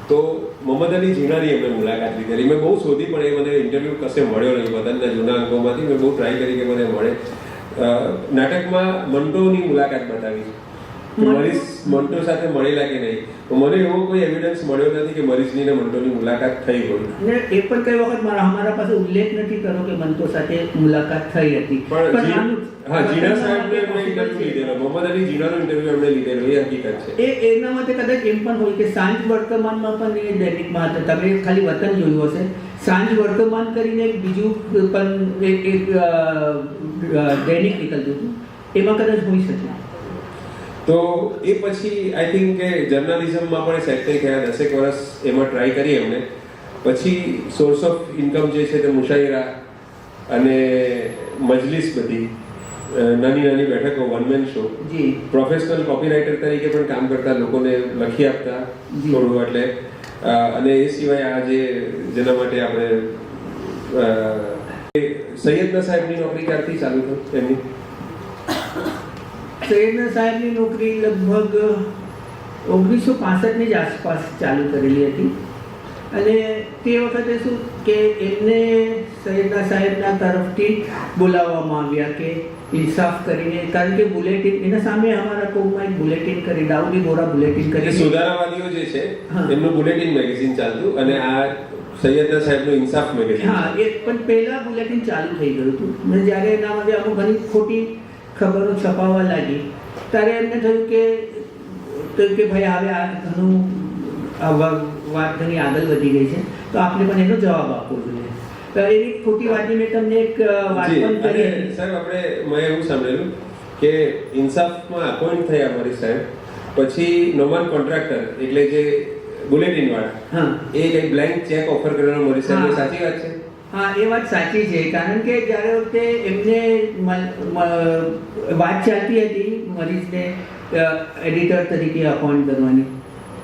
તો મોહમ્મદ અલી જીનાની એમને મુલાકાત લીધી. મેં બહુ શોધી પણ એ મને ઇન્ટરવ્યૂ કશે મળ્યો નહીં. વતનના જૂના અંકોમાંથી મેં બહુ ટ્રાય કરી કે મને મળે. નાટકમાં મંટોની મુલાકાત બતાવી, મરીઝ મંટો સાથે મળેલા કે નહીં. મને એવો કોઈ એવિડન્સ મળ્યો નથી કે મરીઝની ને મંટોની મુલાકાત થઈ હોય. ને એ પણ કઈ વખત અમારા પાસે ઉલ્લેખ નથી કર્યો કે મંટો સાથે મુલાકાત થઈ હતી. પણ હા, જીના સાહેબનો એમણે ઇન્ટરવ્યુ લીધેલો, મોહમ્મદ અલી જીનાનો ઇન્ટરવ્યુ એમણે લીધેલો, એ હકીકત છે. એના માટે કદાચ એમ પણ હોય કે સાંજ વર્તમાનમાં પણ એ દૈનિકમાં હતા. તમે ખાલી વતન જોયું હશે, સાંજ વર્તમાન કરીને બીજું પણ એક દૈનિક નીકળતું હતું, એમાં કદાચ હોઈ શકે. તો એ પછી આઈ થિંક કે જર્નલિઝમમાં પણ સેક્ટર થયા 10 વર્ષ એમાં ટ્રાય કરી એમણે. પછી સોર્સ ઓફ ઇન્કમ જે છે તે મુશાયરા અને મજલિસ, બધી નાની નાની બેઠકો, one man show, professional copywriter તરીકે પણ કામ કરતા, લોકોને લખી આપતા થોડું, એટલે અને એ સિવાય આ જેના માટે આપણે સૈયદના સાહેબની નોકરી ક્યારથી ચાલુ થઈ એમની? સૈયદના સાહેબની નોકરી લગભગ 1965 ની જ આસપાસ ચાલુ કરેલી હતી. અને તે વખતે શું કે એમને સૈયદના સાહેબના તરફથી બોલાવવામાં આવ્યા કે ઇન્સાફ કરીને, કારણ કે બુલેટિન એના સામે અમારા કોમમાં એક બુલેટિન કરી, દાઉદી બોરા બુલેટિન એટલે કરી, સુધારાવાદીઓ જે છે હા. એમનું બુલેટિન મેગેઝિન ચાલતું અને આ સૈયદના સાહેબનું ઇન્સાફ મેગેઝિન. હા એ પણ પહેલા બુલેટિન ચાલુ થઈ ગયું હતું ને જ્યારે એનામાંથી અમુક ઘણી ખોટી ખબરો છપાવવા લાગી ત્યારે એમને થયું કે ભાઈ હવે આ ઘણું વાત ઘણી આગળ વધી ગઈ છે તો આપણે પણ એનો જવાબ આપવો જોઈએ. તો એની ખોટી વાતની મેં તમને એક વાત જી, પણ કરી. અને સાહેબ મેં એવું સાંભળેલું કે ઇન્સાફમાં અપોઇન્ટ થયા અમારી સાહેબ પછી નોમાન કોન્ટ્રાક્ટર એટલે જે બુલેટિન વાળા હા એ કઈ બ્લેન્ક ચેક ઓફર કરેલો મરી સાહેબ, હા. સાચી વાત છે? હા એ વાત સાચી છે, કારણ કે જ્યારે વખતે એમને વાત ચાલતી હતી મરીઝને એડિટર તરીકે અપોઇન્ટ કરવાની,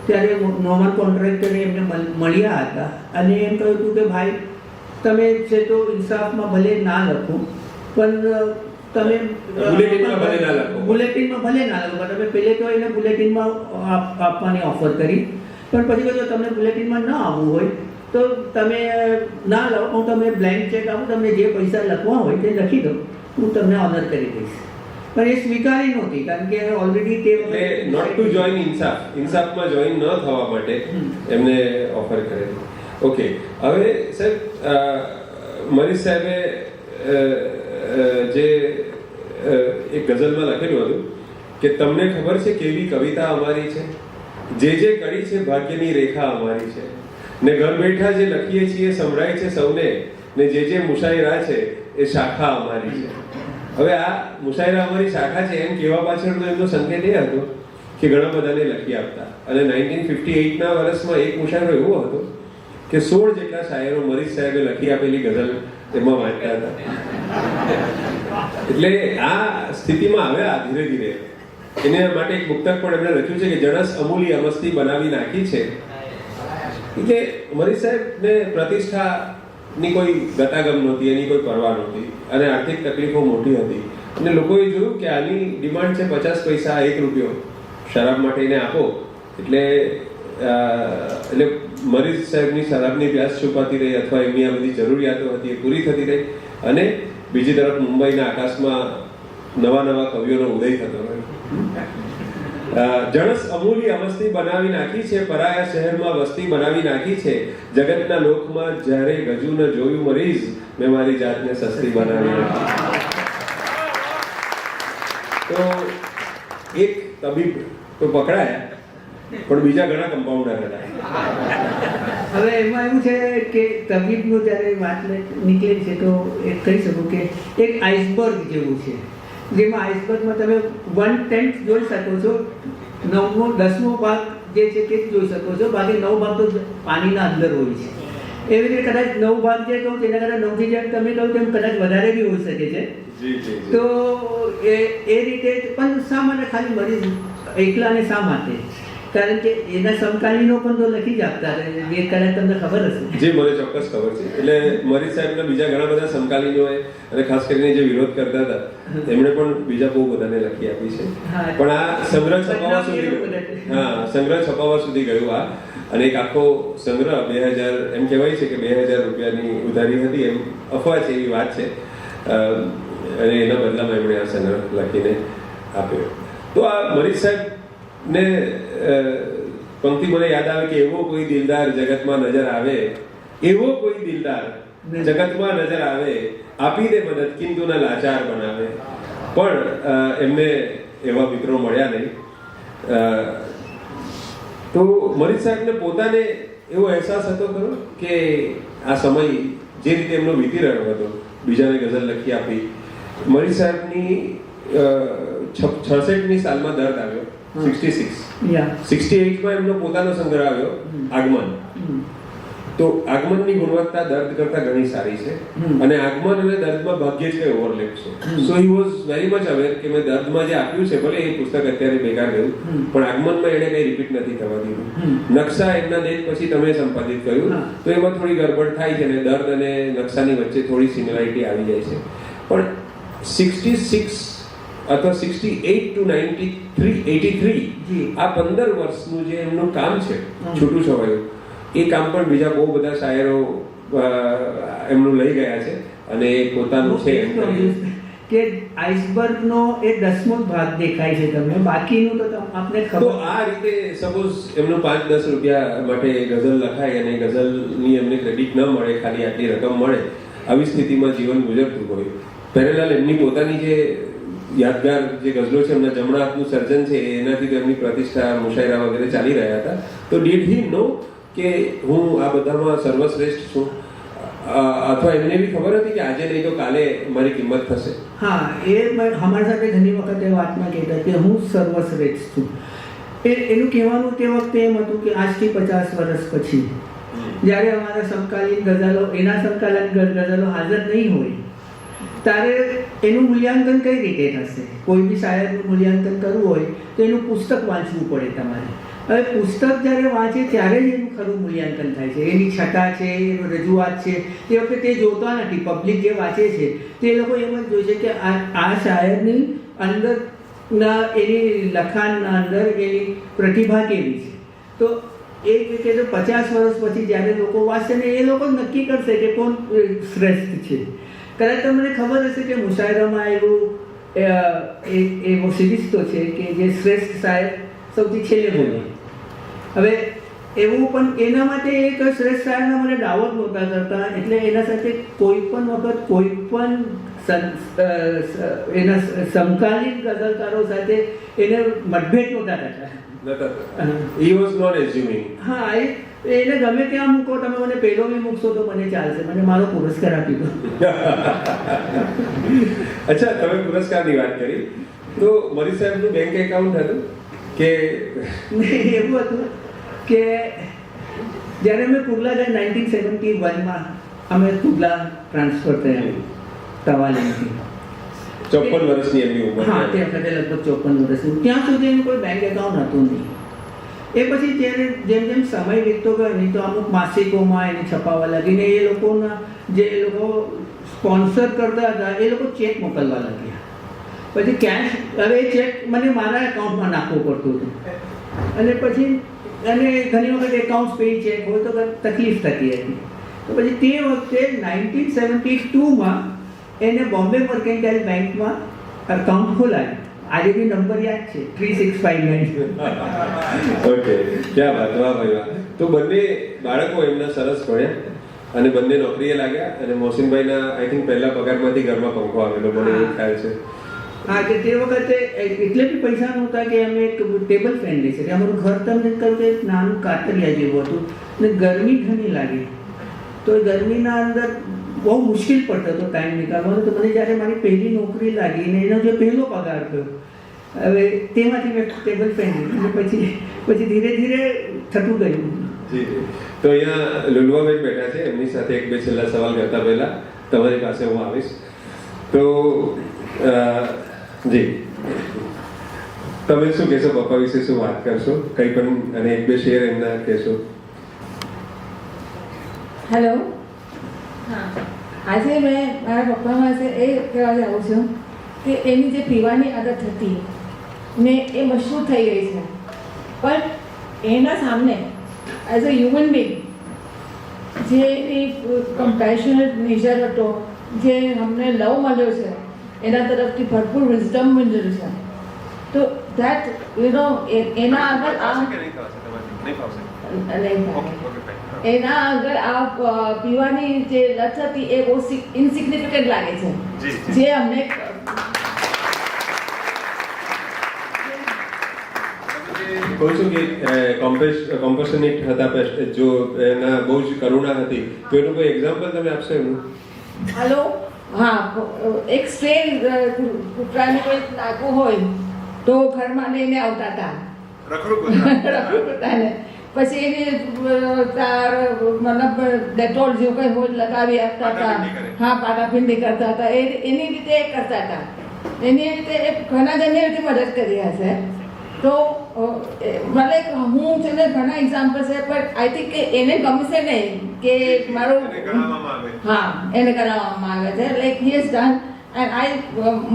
ત્યારે નોર્મલ કોન્ટ્રાક્ટરે એમને મળ્યા હતા અને એમ કહ્યું હતું કે ભાઈ તમે છે તો ઇન્સાફમાં ભલે ના લખો પણ તમે બુલેટિનમાં ભલે ના લખો. બુલેટિનમાં ભલે ના લખો, તમે પહેલે તો એને બુલેટિનમાં આપવાની ઓફર કરી, પણ પછી જો તમને બુલેટિનમાં ન આવવું હોય તો તમે ના લો, હું તમને બ્લેન્ક ચેક આપું, તમને જે પૈસા લખવા હોય તે લખી દો, હું તમને ઓનર કરી દઈશ. પણ એ સ્વીકારી નહોતી, કારણ કે ઓલરેડી તે એટલે નોટ ટુ જોઈન ઇન્સાફમાં જોઈન ન થવા માટે એમને ઓફર કરેલી. ઓકે, હવે સાહેબ મરીઝ સાહેબે જે એક ગઝલમાં લખેલું હતું કે તમને ખબર છે કેવી કવિતા અમારી છે, જે કડી છે ભાગ્યની રેખા અમારી છે, ને ઘર બેઠા જે લખીએ છીએ સંભળાય છે સૌને, ને જે મુશાયરા છે એ શાખા અમારી છે. હવે આ મુશાયરા અમારી શાખા છે એમ કહેવા પાછળનો એમનો સંકેત એ હતો કે ઘણા બધાને લખી આપતા, અને 1958ના વર્ષમાં એક મુશાયરો એવો હતો કે 16 જેટલા શાયરો મરીઝ સાહેબે લખી આપેલી ગઝલ એમાં વાંચતા હતા. એટલે આ સ્થિતિમાં આવ્યા ધીરે ધીરે. એને માટે એક પુસ્તક પણ એમણે લખ્યું છે કે જણસ અમૂલી અમસ્તી બનાવી નાખી છે. એટલે મરીઝ સાહેબને પ્રતિષ્ઠાની કોઈ ગતાગમ નહોતી, એની કોઈ પરવા નહોતી, અને આર્થિક તકલીફો મોટી હતી, અને લોકોએ જોયું કે આની ડિમાન્ડ છે 50 પૈસા 1 રૂપિયો શરાબ માટે એને આપો. એટલે મરીઝ સાહેબની શરાબની પ્યાસ છુપાતી રહી, અથવા એમની આ બધી જરૂરિયાતો હતી એ પૂરી થતી રહી, અને બીજી તરફ મુંબઈના આકાશમાં નવા કવિઓનો ઉદય થતો રહ્યો. જણસ અમૂલી અમસ્તી બનાવી નાખી છે, પરાયા શહેરમાં વસ્તી બનાવી નાખી છે, જગતના લોકમાં જ્યારે ગજુ ન જોયું મરીઝ, મેં મારી જાતને સસ્તી બનાવી નાખી. તો એક તબીબ તો પકડાયા, પણ બીજા ઘણા કમ્પાઉન્ડર હતા. હવે એમાં એવું છે કે તબીબનું જ્યારે વાત નીકળે છે તો એ કહી શકું કે એક આઈસબર્ગ જેવું છે, જેમાં આઈસબર્ગમાં તમે 1/10 જોઈ શકો છો, 9/10 ભાગ જે છે તે જ જોઈ શકો છો, બાકી 9 ભાગ તો પાણીના અંદર હોય છે. એવી રીતે કદાચ 9 ભાગ જે કહું તેના કરતાં 9 થી જેમ તમે કહું તેમ કદાચ વધારે બી હોઈ શકે છે. તો એ રીતે પણ શા માટે ખાલી મરીઝ એકલાને શા માટે? કારણ કે એના સમકાલીનો પણ તો લખી જ આપતા, એ કદાચ તમને ખબર હશે. જે મને ચોક્કસ ખબર છે. એટલે મરીઝ સાહેબના બીજા ઘણા બધા સમકાલીનોએ, અને ખાસ કરીને જે વિરોધ કરતા હતા એમણે પણ બીજા બહુ બધાને લખી આપી છે. પણ આ સંગ્રહ છપાવવા સુધી સંગ્રહ છપાવવા સુધી ગયું આ, અને એક આખો સંગ્રહ 2000 એમ કહેવાય છે કે 2000 રૂપિયાની ઉધારી હતી, એમ અફવા છે, એવી વાત છે, અને એના બદલામાં એમણે આ સંગ્રહ લખીને આપ્યો. તો આ મરીઝ સાહેબ ને પંક્તિ મને યાદ આવે કે એવો કોઈ દિલદાર જગતમાં નજર આવે, એવો કોઈ દિલદાર જગતમાં નજર આવે, આપી દે મદદ કિંતુ ના લાચાર બનાવે. પણ એમને એવા મિત્રો મળ્યા નહીં. તો મરીઝ સાહેબને પોતાને એવો અહેસાસ હતો ખરો કે આ સમય જે રીતે એમનો વીતી રહ્યો હતો, બીજાને ગઝલ લખી આપી. મરીઝ સાહેબની 66ની સાલમાં દર્દ આવ્યો, 68માં એમનો પોતાનો સંગ્રહ આવ્યો આગમન. તો આગમનની ગુણવત્તા દર્દ કરતા ઘણી સારી છે, અને આગમન અને દર્દમાં ભાગ્યે જ કઈ ઓવરલેપ છે. So he was very much aware કે મેં દર્દમાં જે આપ્યું છે, ભલે એ પુસ્તક અત્યારે બેકાર ગયું, પણ આગમનમાં એને કઈ રિપીટ નથી થવા દીધું. નકશા એમના દેશ પછી તમે સંપાદિત કર્યું, તો એમાં થોડી ગડબડ થાય છે, અને દર્દ અને નકશાની વચ્ચે થોડી સિમિલારિટી આવી જાય છે. પણ 66 અથવા 68 to 83 આ 15 વર્ષનું જે એમનું કામ છે છૂટું છવાયું, એ કામ પણ બીજા બહુ બધા શાયરો એમનું લઈ ગયા છે અને એ પોતાનું છે એમ કરી. કે આઈસબર્ગનો એ 10મો ભાગ દેખાય છે તમને, બાકીનું તો આપને તો ખબર. આ રીતે સપોઝ એમનું 5-10 રૂપિયા માટે ગઝલ લખાય અને ગઝલની એમને ક્રેડિટ ન મળે, ખાલી આટલી રકમ મળે, આવી સ્થિતિમાં જીવન ગુજરતું હોય. પહેરેલાલ એમની પોતાની જે યાદગાર જે ગઝલો છે, એમના જમણા હાથનું સર્જન છે, એનાથી તો એમની પ્રતિષ્ઠા, મુશાયરા વગેરે ચાલી રહ્યા હતા. તો ડીડ હી નો કે હું આ બધામાં સર્વશ્રેષ્ઠ છું, અથવા એમને બી ખબર હતી કે આજે નહીં તો કાલે મારી કિંમત થશે? હા, એ અમારી સાથે ઘણી વખત એ વાતમાં કહેતા કે હું સર્વશ્રેષ્ઠ છું. એનું કહેવાનું તે વખતે એમ હતું કે આજથી 50 વર્ષ પછી જ્યારે અમારા સમકાલીન ગઝલો, એના સમકાલીન ગઝલો હાજર નહીં હોય, ત્યારે એનું મૂલ્યાંકન કઈ રીતે થશે? કોઈ બી શાયરનું મૂલ્યાંકન કરવું હોય તો એનું પુસ્તક વાંચવું પડે તમારે. હવે પુસ્તક જ્યારે વાંચે ત્યારે જ એનું ખરું મૂલ્યાંકન થાય છે. એની છટા છે, એની રજૂઆત છે, તે વખતે તે જોતા નથી. પબ્લિક જે વાંચે છે તે લોકો એમ જ જોઈ છે કે આ શાયરની અંદરના એની લખાણના અંદર એની પ્રતિભા કેવી છે. તો એક રીતે તો 50 વર્ષ પછી જ્યારે લોકો વાંચશે ને એ લોકો નક્કી કરશે કે કોણ શ્રેષ્ઠ છે. કદાચ તમને ખબર હશે કે મુશાયરામાં એવો સિરીઝ તો છે કે જે શ્રેષ્ઠ શાયર સૌથી છેલ્લે બોલે. હવે એવું પણ એના માટે એક શ્રેષ્ઠ શાયરના મને દાવો જ નહોતા કરતા, એટલે એના સાથે કોઈ પણ વખત કોઈ પણ એના સમકાલીન ગઝલકારો સાથે એને મતભેદ નહોતા કરતા. He was not assuming. હા, એને ગમે ત્યાં મૂકો, તમે મને પહેલો બી મૂકશો તો મને ચાલશે, મને મારો પુરસ્કાર આપી દો. અચ્છા, તમે પુરસ્કારની વાત કરી તો મરી સાહેબનું બેંક એકાઉન્ટ હતું કે એવું હતું કે જ્યારે અમે કુગલા ગયા 1971માં અમે કુગલા ટ્રાન્સફર થયા તવાલીથી. 54 વર્ષની એમની ઉંમર. હા, તે વખતે લગભગ 54 વર્ષની. ત્યાં સુધી એનું કોઈ બેંક એકાઉન્ટ હતું નહીં. એ પછી જ્યારે જેમ જેમ સમય વીતતો ગયો નહીં તો અમુક માસિકોમાં એને છપાવવા લાગીને એ લોકોના જે લોકો સ્પોન્સર કરતા હતા એ લોકો ચેક મોકલવા લાગ્યા. પછી કેશ, હવે એ ચેક મને મારા એકાઉન્ટમાં નાખવું પડતું હતું અને પછી અને ઘણી વખત એકાઉન્ટ પે ચેક હોય તો તકલીફ થતી હતી. તો પછી તે વખતે 1972માં એને બોમ્બે મર્કેન્ટાઇલ બેંકમાં એકાઉન્ટ ખોલાવ્યું. આજે બી નંબર યાદ છે, 3659. ઓકે, ક્યાં વાત, વાહ ભાઈ વાહ. તો બંને બાળકો એમના સરસ ભણ્યા અને બંને નોકરીએ લાગ્યા અને મોહસિનભાઈના આઈ થિંક પહેલા પગારમાંથી ઘરમાં પંખો આવેલો, મને એવું ખ્યાલ છે. હા, કે તે વખતે એટલે બી પૈસા નહોતા કે અમે એક ટેબલ ફેન લઈ શકીએ. અમારું ઘર તમને કહ્યું કે નાનું કાતરિયા જેવું હતું અને ગરમી ઘણી લાગી. તો એ ગરમીના અંદર બહુ મુશ્કેલ પડતો હતો ટાઈમ નીકાળવાનો. તો મને જ્યારે મારી પહેલી નોકરી લાગી ને એનો જે પહેલો પગાર થયો, હવે તેમાંથી મેં ટેબલ ફેન લીધું અને પછી ધીરે ધીરે થતું ગયું. તો અહીંયા લુલવાબેન બેઠા છે, એમની સાથે એક બે છેલ્લા સવાલ કરતા પહેલા તમારી પાસે હું આવીશ. તો જી, તમે શું કહેશો પપ્પા વિશે, શું વાત કરશો કંઈ પણ, અને એક બે શેર એમના કહેશો? હેલો. હા, આજે મેં મારા પપ્પા પાસે એ કહેવા જાઉં છું કે એની જે પીવાની આદત હતી ને એ મશહૂર થઈ ગઈ છે, પણ એના સામે એઝ અ હ્યુમન બિંગ જે એની કમ્પેશનેટ નેચર હતો, જે અમને લવ મળ્યો છે, એના તરફથી ભરપૂર વિઝડમ મળ્યું છે, તો દેટ એના આગળ એના આગળ આ પીવાની જે લત હતી એ બહુ ઇન્સિગ્નિફિકન્ટ લાગે છે. જે અમને કહું છું કે કોમ્પેશનેટ હતા, જો એના બહુ જ કરુણા હતી, તો એનું કોઈ એક્ઝામ્પલ તમે આપશો એનું? હલો. હા, એક સ્ટ્રેન કૂતરાને કોઈ નાખવું હોય તો ઘરમાં લઈને આવતા હતા રખડું કૂતરાને, પછી એને મતલબ ડેટોલ જેવું કંઈ હોય લગાવી આપતા હતા. હા, પાટાપિંડી કરતા હતા. એની રીતે એ કરતા હતા. એની રીતે એ ઘણા જણને રીતે મદદ કરી હશે. તો ભલે હું છે ને ઘણા એક્ઝામ્પલ છે, પણ આઈ થિંક કે એને ગમશે નહીં કે મારું, હા, એને કરાવવામાં આવે છે. Like he has done and I,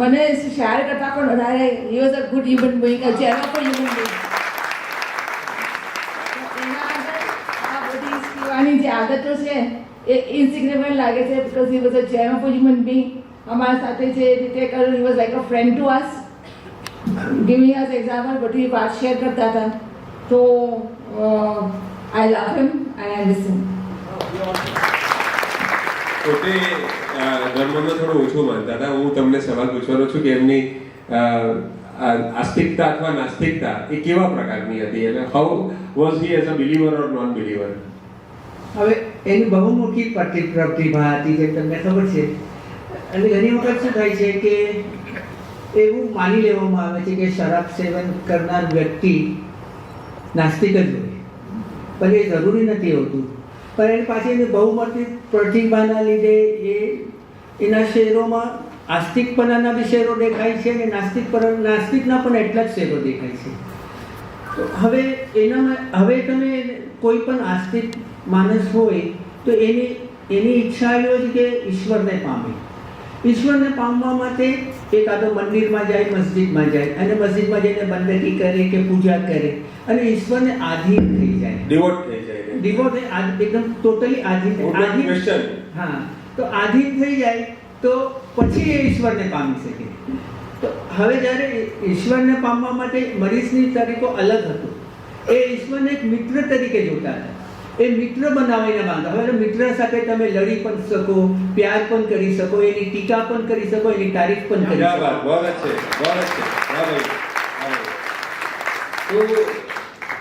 મને શાયર કરતાં પણ વધારે he was a good human being, a gem of human being. એના આગળ આ બધી પીવાની જે આદતો છે એ ઇન્સિગ્નિફિકન્ટ લાગે છે બીકોઝ હી વોઝ અ જેમ ઓફ હ્યુમન બિંગ અમારા સાથે જે રીતે કર્યું he was like a friend to us giving us example બધી વાત શેર કરતા હતા તો આઈ લવ હિમ એન્ડ આઈ મિસ હિમ. પોતે ધર્મમાં થોડું ઓછું માનતા હતા. હું તમને સવાલ પૂછવાનો છું કે એમની આસ્તિકતા અથવા નાસ્તિકતા એ કેવા પ્રકારની હતી, એટલે how was he as a believer or non believer? હવે એની બહુ મોટી પ્રતિભા હતી જે તમને ખબર છે. અને ઘણી વખત શું થાય છે કે એવું માની લેવામાં આવે છે કે શરાબ સેવન કરનાર વ્યક્તિ નાસ્તિક જ હોય, પણ એ જરૂરી નથી હોતું. પણ એની પાછળની બહુ મોટી પ્રતિભાના લીધે એના શેરોમાં આસ્તિકપણાના બી શેરો દેખાય છે અને નાસ્તિકના પણ એટલા જ શેરો દેખાય છે. તો હવે હવે તમે કોઈ પણ આસ્તિક માણસ હોય તો એની ઈચ્છા એવી હોય છે કે ઈશ્વરને પામે. ઈશ્વરને પામવા માટે એ કાં તો મંદિરમાં જાય, મસ્જિદમાં જાય અને મસ્જિદમાં જઈને બંદગી કરે કે પૂજા કરે અને ઈશ્વરને આધીન થઈ જાય, ડિવોટ થઈ જાય. ડિવોટ એકદમ ટોટલી આધીન. હા, તો આધીન થઈ જાય તો પછી એ ઈશ્વરને પામી શકે. તો હવે જ્યારે ઈશ્વરને પામવા માટે મરીઝની તરીકો અલગ હતો. એ ઈશ્વરને એક મિત્ર તરીકે જોતા હતા. એ મિત્ર બનાવીને બાંધા. હવે મિત્ર સાથે તમે લડી પણ શકો, પ્યાર પણ કરી શકો, એની ટીકા પણ કરી શકો, એની તારીફ પણ કરી શકો. તો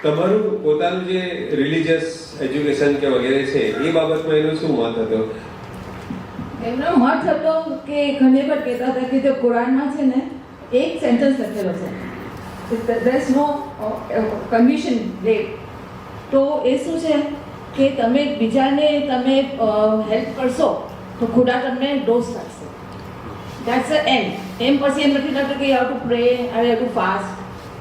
તમારું પોતાનું જે રિલિજિયસ એજ્યુકેશન કે વગેરે છે એ બાબતમાં એનો શું મત હતો? એમનો મત હતો કે ઘણી વખત કહેતા હતા કે જો કુરાનમાં છે ને એક સેન્ટેન્સ લખેલો છે there is no condition break. તો એ શું છે કે તમે બીજાને તમે હેલ્પ કરશો તો ખુદા તમને ડોઝ કરશે. That's the and. એમ પછી એમ નથી લાગતું કે you have to pray, I have to fast,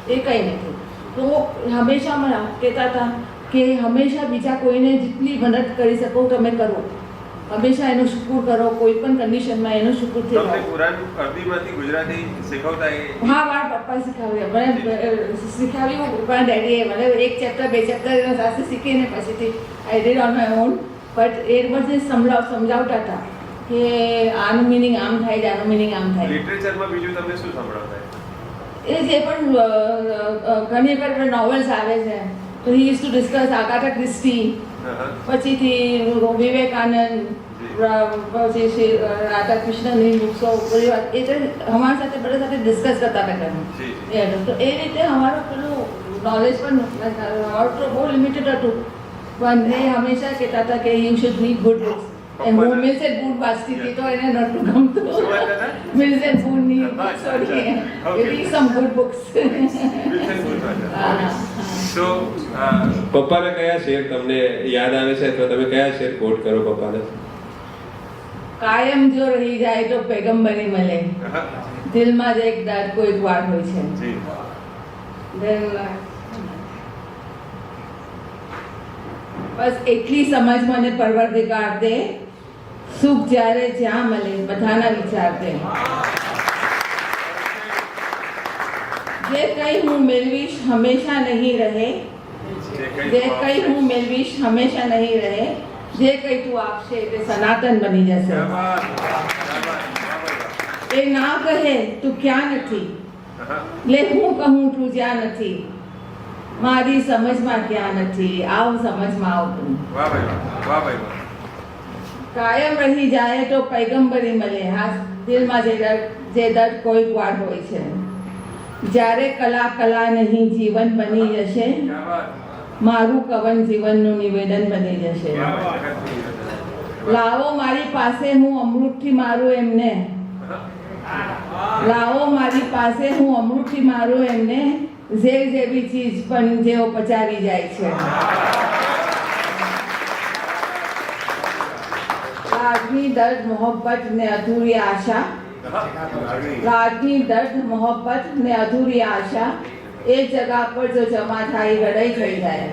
એ કંઈ નથી. તો હંમેશા મને કહેતા હતા કે હંમેશા બીજા કોઈને જેટલી મદદ કરી શકો તમે કરો, હંમેશા એનો શુક્ર કરો, કોઈ પણ કન્ડિશનમાં એનો શુક્રથી તમને કુરાન અરબીમાંથી ગુજરાતી શીખવતા? હા, મારા પપ્પા શીખાવ્યા. મને શીખાવ્યું મારા ડેડીએ. મને એક ચેપ્ટર બે ચેપ્ટર એના સાથે શીખીને પછીથી I did on my own. But એ બધે સમજાવતા હતા કે આનું મિનિંગ આમ થાય છે, આનું મિનિંગ આમ થાય. લિટરેચરમાં બીજું તમને શું સંભળાવતા? એ જે પણ ઘણી વખત નોવેલ્સ આવે છે તો he used to discuss Agatha Christie, પછીથી વિવેકાનંદ, પછી રાધાકૃષ્ણની બુક્સો, બધી વાત એ અમારા સાથે બધા સાથે ડિસ્કસ કરતા હતા ઘરમાં. તો એ રીતે અમારું પેલું નોલેજ પણ અમારું તો બહુ લિમિટેડ હતું. પણ એ હંમેશા કહેતા હતા કે you should read good books. હું મિલ્સ એન્ડ ફૂડ વાંચતી હતી તો એને નહોતું ગમતું. મિલ્સ એન્ડ ફૂડની sorry read some good books. તો પપ્પાના કયા શેર તમને યાદ આવે છે અથવા તમે કયા શેર કોટ કરો પપ્પાને? કાયમ જો રહી જાય તો પેગમ્બરી મળે, દિલમાં જ એક દર્દ કોઈક વાર હોય છે. બસ એટલી સમજ મને પરવરદિગાર દે, સુખ જ્યારે જ્યાં મળે બધાના વિચાર દે. જે કંઈ હું મેળવીશ હંમેશા નહીં રહે, જે કંઈ હું મેળવીશ હંમેશા નહીં રહે, જે કંઈ તું આપશે તે સનાતન બની જશે. એ ના કહે તું ક્યાં નથી, લે હું કહું તું જ્યાં નથી, મારી સમજમાં ક્યાં નથી, આવ સમજમાં આવ તું. કાયમ રહી જાય તો પૈગંબરી મળે. હા, દિલમાં જે દર્દ કોઈક વાર હોય છે. જ્યારે કલા નહીં જીવન બની જશે, મારું કવન જીવનનું નિવેદન બની જશે. લાવો મારી પાસે હું અમૃતથી મારું એમને, લાવો મારી પાસે હું અમૃતથી મારું એમને, ઝેર જેવી ચીજ પણ જેઓ પચાવી જાય છે. લાગણી દર્દ મોહબ્બત ને અધૂરી આશા, લાગણી દર્દ મોહબ્બત ને અધૂરી આશા, એ જગા પર જો જમા થાય લડાઈ થઈ જાય.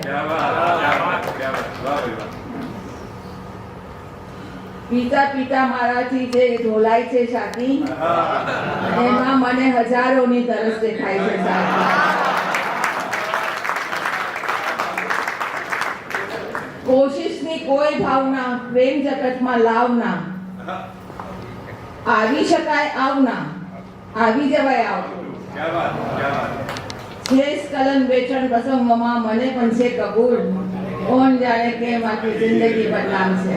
પીતા પીતા મારાથી જે ઢોલાય છે શાકી, એમાં મને હજારોની તરસ દેખાય છે શાકી. કોશિશની કોઈ ભાવના પ્રેમ જગતમાં લાવના, આવી શકાય આવના, આવી જવાય આવતું. છે સ્કલન વેચણ પ્રસંગોમાં મને પણ છે કબૂલ, કોણ જાણે કેમ આખી જિંદગી બદનામ છે.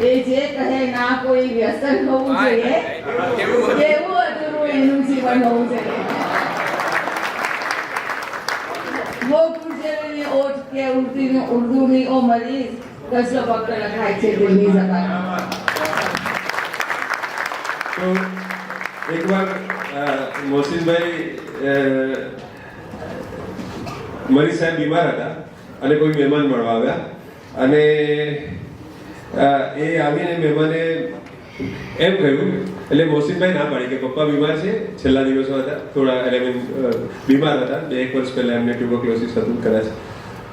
એ જે કહે ના કોઈ વ્યસન હોવું જોઈએ, કેવું અધૂરું એનું જીવન હોવું જોઈએ. वो गुजरने ओट के उर्दू में ओ मरीज कसलो पकड़ रखाय છે દિલ્હી જબાન. તો એકવાર મોહસિનભાઈ મરી સાહેબ બીમાર હતા અને કોઈ મહેમાન મળવા આવ્યા અને એ આવીને મહેમાને એમ કહ્યું, એટલે મોહસિનભાઈ ના પાડી કે પપ્પા બીમાર છે, છેલ્લા દિવસો હતા, થોડા બીમાર હતા, 2 વર્ષ પહેલા એમને ટ્યુબરક્લોસિસ હતું કદાચ,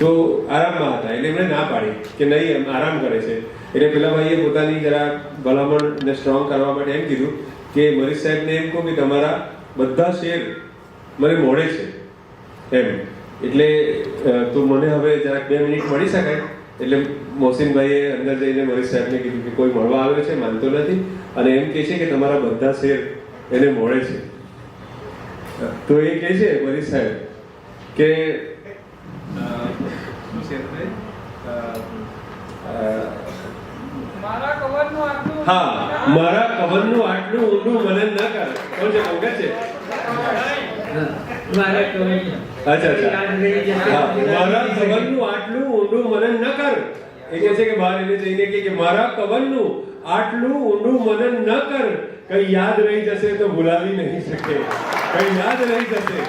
તો આરામમાં હતા, એટલે એમણે ના પાડી કે નહીં એમ આરામ કરે છે. એટલે પેલા ભાઈએ પોતાની જરા ભલામણને સ્ટ્રોંગ કરવા માટે એમ કીધું કે મરીઝ સાહેબને એમ કહો કે તમારા બધા શેર મને મળે છે એમ, એટલે તો મને હવે જરાક 2 મિનિટ મળી શકાય. એટલે મોહસિનભાઈએ અંદર જઈને મરીઝ સાહેબને કીધું કે કોઈ મળવા આવે છે, માનતો નથી અને એમ કહે છે કે તમારા બધા શેર એને મળે છે. તો એ કહે છે મરીઝ સાહેબ કે હા, મારા કવરનું આટલું ઊંડું મને ન કર. કોણ છે? પંકજ છે? મારા કવર અચ્છા અચ્છા, હા, મારા કવરનું આટલું ઊંડું મને ન કર. એ કહે છે કે બહાર એને જઈને કે મારા કવરનું આટલું ઊંડું મને ન કર, કઈ યાદ રહી જશે તો ભૂલાવી નહીં શકે, કઈ યાદ રહી જશે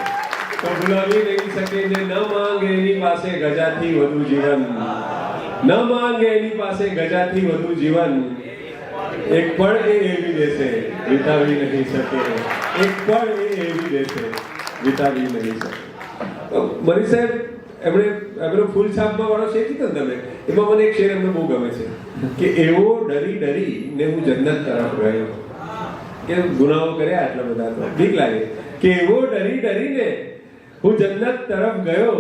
તો ભૂલાવી નહીં શકે. ને ન માંગે એની પાસે ગજાથી વધુ જીવન, ન માંગે એની પાસે ગજાથી વધુ જીવન, એક પળ એ એવી દેશે વિતાવી નહીં શકે, એક પળ એ એવી દેશે વિતાવી નહીં શકે. મરી સાહેબ એમણે ફૂલ છાપમાં વાળો શેર કીધો ને તમે, એમાં મને એક શેર એમને બહુ ગમે છે કે એવો ડરી ડરી ને હું જન્નત તરફ ગયો. કે ગુનાઓ કર્યા આટલા બધા તો બીક લાગે, કે એવો ડરી ડરીને હું જન્નત તરફ ગયો,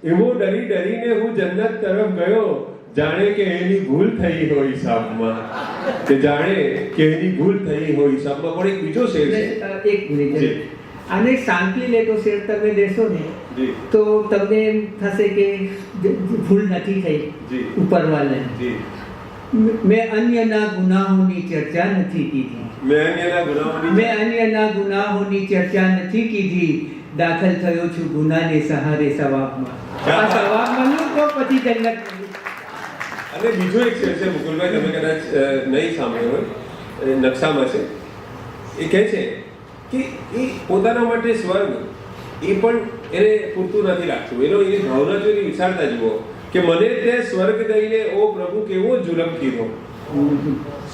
એવો ડરી ડરીને હું જન્નત તરફ ગયો, જાણે કે એની ભૂલ થઈ હોય હિસાબમાં, કે જાણે કે એની ભૂલ થઈ હોય હિસાબમાં. પણ એક બીજો શેર છે, એક મિનિટ, આને સાંકળી લેતો શેર તમે દેશો ને તો તમને એમ થશે કે ભૂલ નથી થઈ ઉપરવાલે. મેં અન્યના ગુનાહોની ચર્ચા નથી કીધી, મેં અન્યના ગુનાહોની ચર્ચા નથી કીધી, દાખલ થયો છું ગુનાને સહારે સવાબમાં. આ સવાબમાં નું તો પછી જન્નત. અને બીજો એક શેર છે મુકુલભાઈ, તમે કદાચ નહીં સાંભળ્યો હોય, નકશામાં છે. એ કહે છે કે એ પોતાના માટે સ્વર્ગ એ પણ એને પૂરતું નથી લાગતું. એની ભાવના જો એની વિચારતા જુઓ કે મને તે સ્વર્ગ દઈને ઓ પ્રભુ કેવો જુલમ કીધો.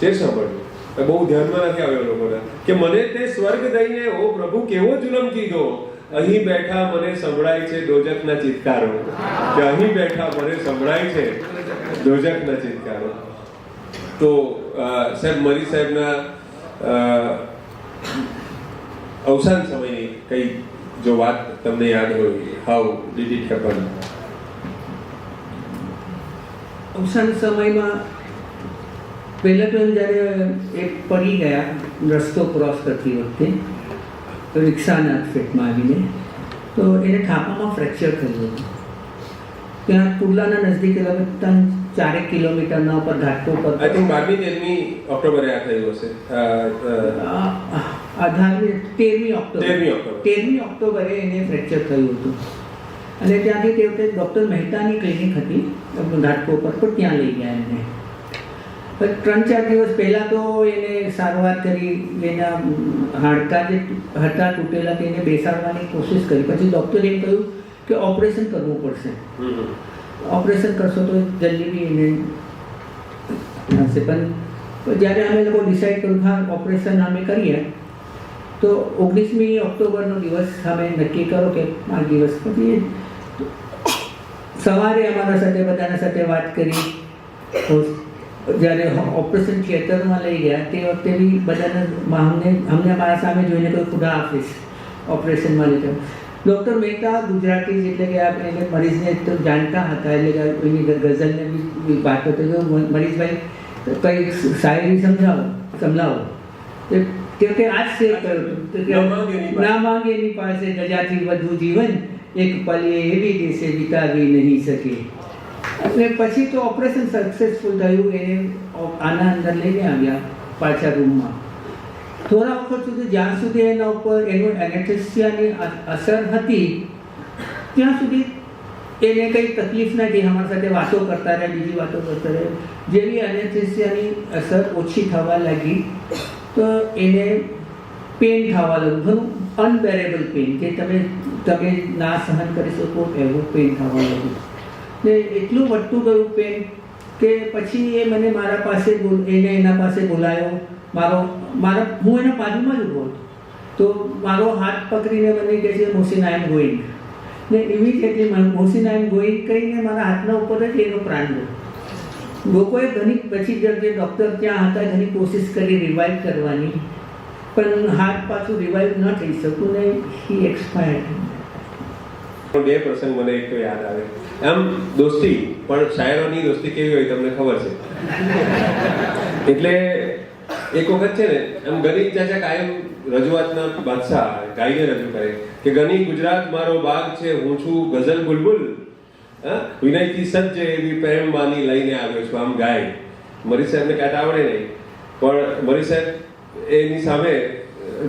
શેર સાંભળ્યું, બહુ ધ્યાનમાં નથી આવ્યો લોકોને, કે મને તે સ્વર્ગ દઈને ઓ પ્રભુ કેવો જુલમ કીધો, અહીં બેઠા મને સંભળાય છે દોજખના ચિત્કારો, કે અહીં બેઠા મને સંભળાય છે દોજખના ચિત્કારો. તો સાહેબ મરી સાહેબના અવસાન સમયની કઈ જો વાત તમને યાદ હોય, હાઉ ડીડ ઇટ હેપન? અવસાન સમયમાં પહેલાં તો જ્યારે એ પડી ગયા રસ્તો ક્રોસ કરતી વખતે રિક્ષાના ફેટમાં આવીને, તો એને ઠાપામાં ફ્રેક્ચર થયું હતું. ત્યાં કુર્લાના નજદીક 4 કિલોમીટરના ઉપર ઘાટકો પર, આઈ થિંક 12મી ઓક્ટોબરે આ થયું હશે. 13મી ઓક્ટોબરે એને ફ્રેક્ચર થયું હતું. અને ત્યાંથી તે વખતે ડૉક્ટર મહેતાની ક્લિનિક હતી ઘાટકો પર, પણ ત્યાં લઈ ગયા એમને. 3-4 દિવસ પહેલાં તો એને સારવાર કરી, એના હાડકાં જે હતા તૂટેલા તેને બેસાડવાની કોશિશ કરી. પછી ડૉક્ટરે એમ કહ્યું કે ઓપરેશન કરવું પડશે, ઓપરેશન કરશો તો જલ્દી એને થશે. પણ જ્યારે અમે લોકો ડિસાઈડ કર્યું હા ઓપરેશન અમે કરીએ, તો 19મી ઓક્ટોબરનો દિવસ અમે નક્કી કરો કે 5 દિવસ પછી. સવારે અમારા સાથે બધાના સાથે વાત કરી. જ્યારે ઓપરેશન થિયેટરમાં લઈ ગયા તે વખતે બી બધાને અમને મારા સામે જોઈને કોઈ ખુદા હાફિઝ ઓપરેશનમાં લીધો. ડૉક્ટર મહેતા ગુજરાતી જ, એટલે કે આપણે મરીઝને તો જાણતા હતા, એટલે કે એની ગઝલને બી વાત કરતો હતો, મરીઝભાઈ કંઈક શાયરી સમજાવો કે આ જ શેર કર્યો હતો કે ના માંગે એની પાસે ગજાથી વધુ જીવન, એક પલ એવી દેશે વિતાવી નહીં શકે. અને પછી તો ઓપરેશન સક્સેસફુલ થયું, એને આના અંદર લઈને આવ્યા પાછા રૂમમાં. થોડા વખત સુધી જ્યાં સુધી એના ઉપર એનું એનેસ્થેસિયાની અસર હતી ત્યાં સુધી એને કંઈ તકલીફ નથી, અમારી સાથે વાતો કરતા રહ્યા, બીજી વાતો કરતા રહ્યા. જેવી એનેસ્થેસિયાની અસર ઓછી થવા લાગી તો એને પેન થવા લાગ્યું, ઘણું અનબેરેબલ પેન, કે તમે ના સહન કરી શકો એવું પેન થવા લાગ્યું. ને એટલું વધતું ગયું પેન કે પછી એ મને મારા પાસે એના પાસે બોલાયો. હું એના બાજુમાં જ ઊભો હતો, તો મારો હાથ પકડીને મને કહે છે મોહસિન આઈ એમ ગોઈંગ. ને immediately Mohsin I am going કહીને મારા હાથના ઉપર જ એનો પ્રાણ ગયો. લોકોએ ઘણી પછી જે ડૉક્ટર ત્યાં હતા ઘણી કોશિશ કરી રિવાઇવ કરવાની, પણ હાથ પાછું રિવાઇવ ન થઈ શકું ને હી એક્સપાયર્ડ. બે પ્રસંગ મને એક તો યાદ આવે. આમ દોસ્તી, પણ શાયરોની દોસ્તી કેવી હોય તમને ખબર છે. એટલે એક વખત છે ને આમ ગની ચાચા કાયમ રજૂઆતના બાદશાહ ગાઈને રજૂ કરે કે ગની ગુજરાત મારો બાગ છે, હું છું ગઝલ બુલબુલ, વિનયથી સજ્જ એવી પ્રેમ માની લઈને આવ્યો છું. આમ ગાય. મરી સાહેબને કાંઈ આવડે નહીં, પણ મરી સાહેબ એની સામે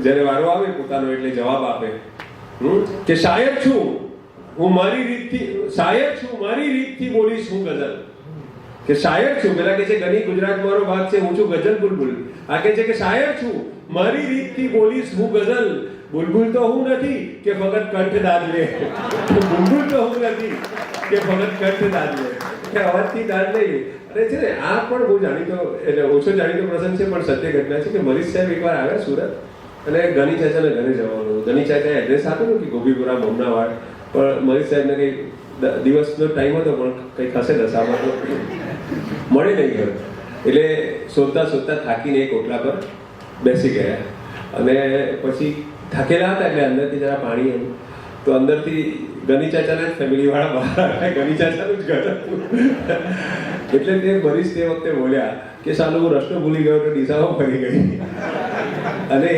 જ્યારે વારો આવે પોતાનો એટલે જવાબ આપે કે શાયર છું હું, મારી રીતથી બોલીશ હું ગઝલ. કે શાયર છું, પેલા કે છે ગની ગુજરાત મારો ભાગ છે, હું છું ગઝલ બુલબુલ. આ કે છે કે શાયર છું, મારી રીતથી બોલીશ હું ગઝલ. બુલબુલ તો હું નથી કે ફક્ત કંઠ દાદ લે, બુલબુલ તો હું નથી કે ફક્ત કંઠ દાદ લે, કે અવાજથી દાદ લઈ. અને છે ને આ પણ બહુ જાણીતો, એટલે ઓછો જાણીતો પ્રસંગ છે પણ સત્ય ઘટના છે કે મરીઝ સાહેબ એકવાર આવ્યા સુરત અને ગની ચાચાને ઘરે જવાનું. ગની ચાચાએ એડ્રેસ આપેલું કે ગોપીપુરા બમણાવાડ, પણ મરીઝ સાહેબને કંઈ દિવસનો ટાઈમ હતો પણ કંઈ ખસે દશામાં તો મળે નહીં ઘર. એટલે શોધતા થાકીને એક ઓટલા પર બેસી ગયા અને પછી થાકેલા હતા એટલે અંદરથી જરા પાણી એમ, તો અંદરથી ગની ચાચાના જ ફેમિલી વાળા બહાર આવ્યા. ગની ચાચાનું જ ઘર હતું. એટલે તે મરીઝ તે વખતે બોલ્યા કે સાલું હું રસ્તો ભૂલી ગયો તો દિશાઓ ફરી ગઈ. અને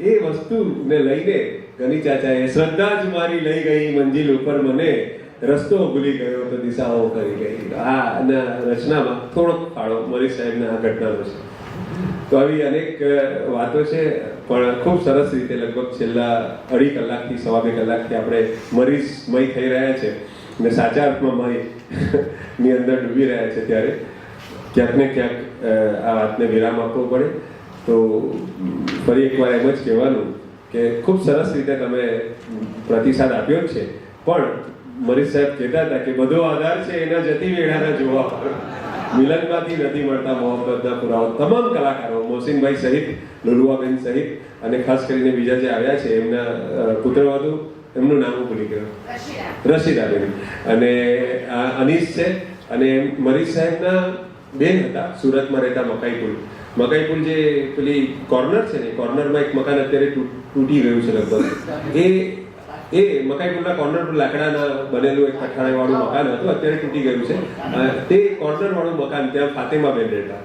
એ વસ્તુને લઈને ગની ચાચાએ શ્રદ્ધા જ મારી લઈ ગઈ મંજિલ ઉપર, મને રસ્તો ભૂલી ગયો તો દિશાઓ કરી ગઈ. આ રચનામાં થોડોક ફાળો મરીઝ સાહેબના આ ઘટનાનો છે. તો આવી અનેક વાતો છે, પણ ખૂબ સરસ રીતે લગભગ છેલ્લા 2.5 કલાકથી 2.5 કલાકથી આપણે મરીઝમય થઈ રહ્યા છે અને સાચા અર્થમાં મયની અંદર ડૂબી રહ્યા છે. ત્યારે ક્યાંક ને ક્યાંક આ વાતને વિરામ આપવો પડે. તો ફરી એકવાર એમ જ કહેવાનું કે ખૂબ સરસ રીતે તમે પ્રતિસાદ આપ્યો છે, પણ મરીઝ સાહેબ કહેતા હતા કે બધો આધાર છે એના જતી વેળાના જોવા પર, મિલનમાંથી નથી મળતા મોહબ્બતના પુરાવા. તમામ કલાકારો મોહસિનભાઈ સહિત, લુલુઆબેન સહિત, અને ખાસ કરીને બીજા જે આવ્યા છે એમના પુત્રવધુ, એમનું નામ હું ભૂલી ગયો, રશીદાબેન, અને અનીસ છે. અને મરીઝ સાહેબના બેન હતા સુરતમાં રહેતા મકાઈપુલ જે પેલી કોર્નર છે ને, કોર્નરમાં એક મકાન અત્યારે તૂટી ગયું છે લગભગ. એ મકાઈપુરના કોર્નર પર લાકડાના બનેલું એક પઠાણાવાળું મકાન હતું, અત્યારે તૂટી ગયું છે. તે કોર્નરવાળું મકાન, ત્યાં ફાતેમાબેન રહેતા,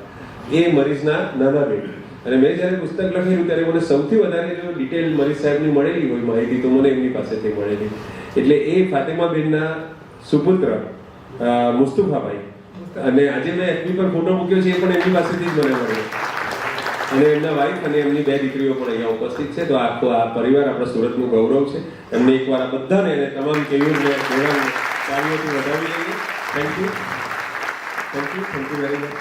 એ મરીઝના નાના બેન. અને મેં જ્યારે પુસ્તક લખેલું ત્યારે મને સૌથી વધારે જો ડિટેલ મરીઝ સાહેબની મળેલી હોય માહિતી તો મને એમની પાસેથી મળેલી. એટલે એ ફાતેમાબેનના સુપુત્ર મુસ્તુફાભાઈ, અને આજે મેં એફબી પર ફોટો મૂક્યો છે, એ પણ એમની પાસેથી જ મને મળ્યો. અને એમના વાઈફ અને એમની 2 દીકરીઓ પણ અહીંયા ઉપસ્થિત છે. તો આખો આ પરિવાર આપણા સુરતનું ગૌરવ છે. એમને એકવાર આ બધાને અને તમામ કેયુરને તાળીઓથી વધાવી લઈએ. Thank you very much.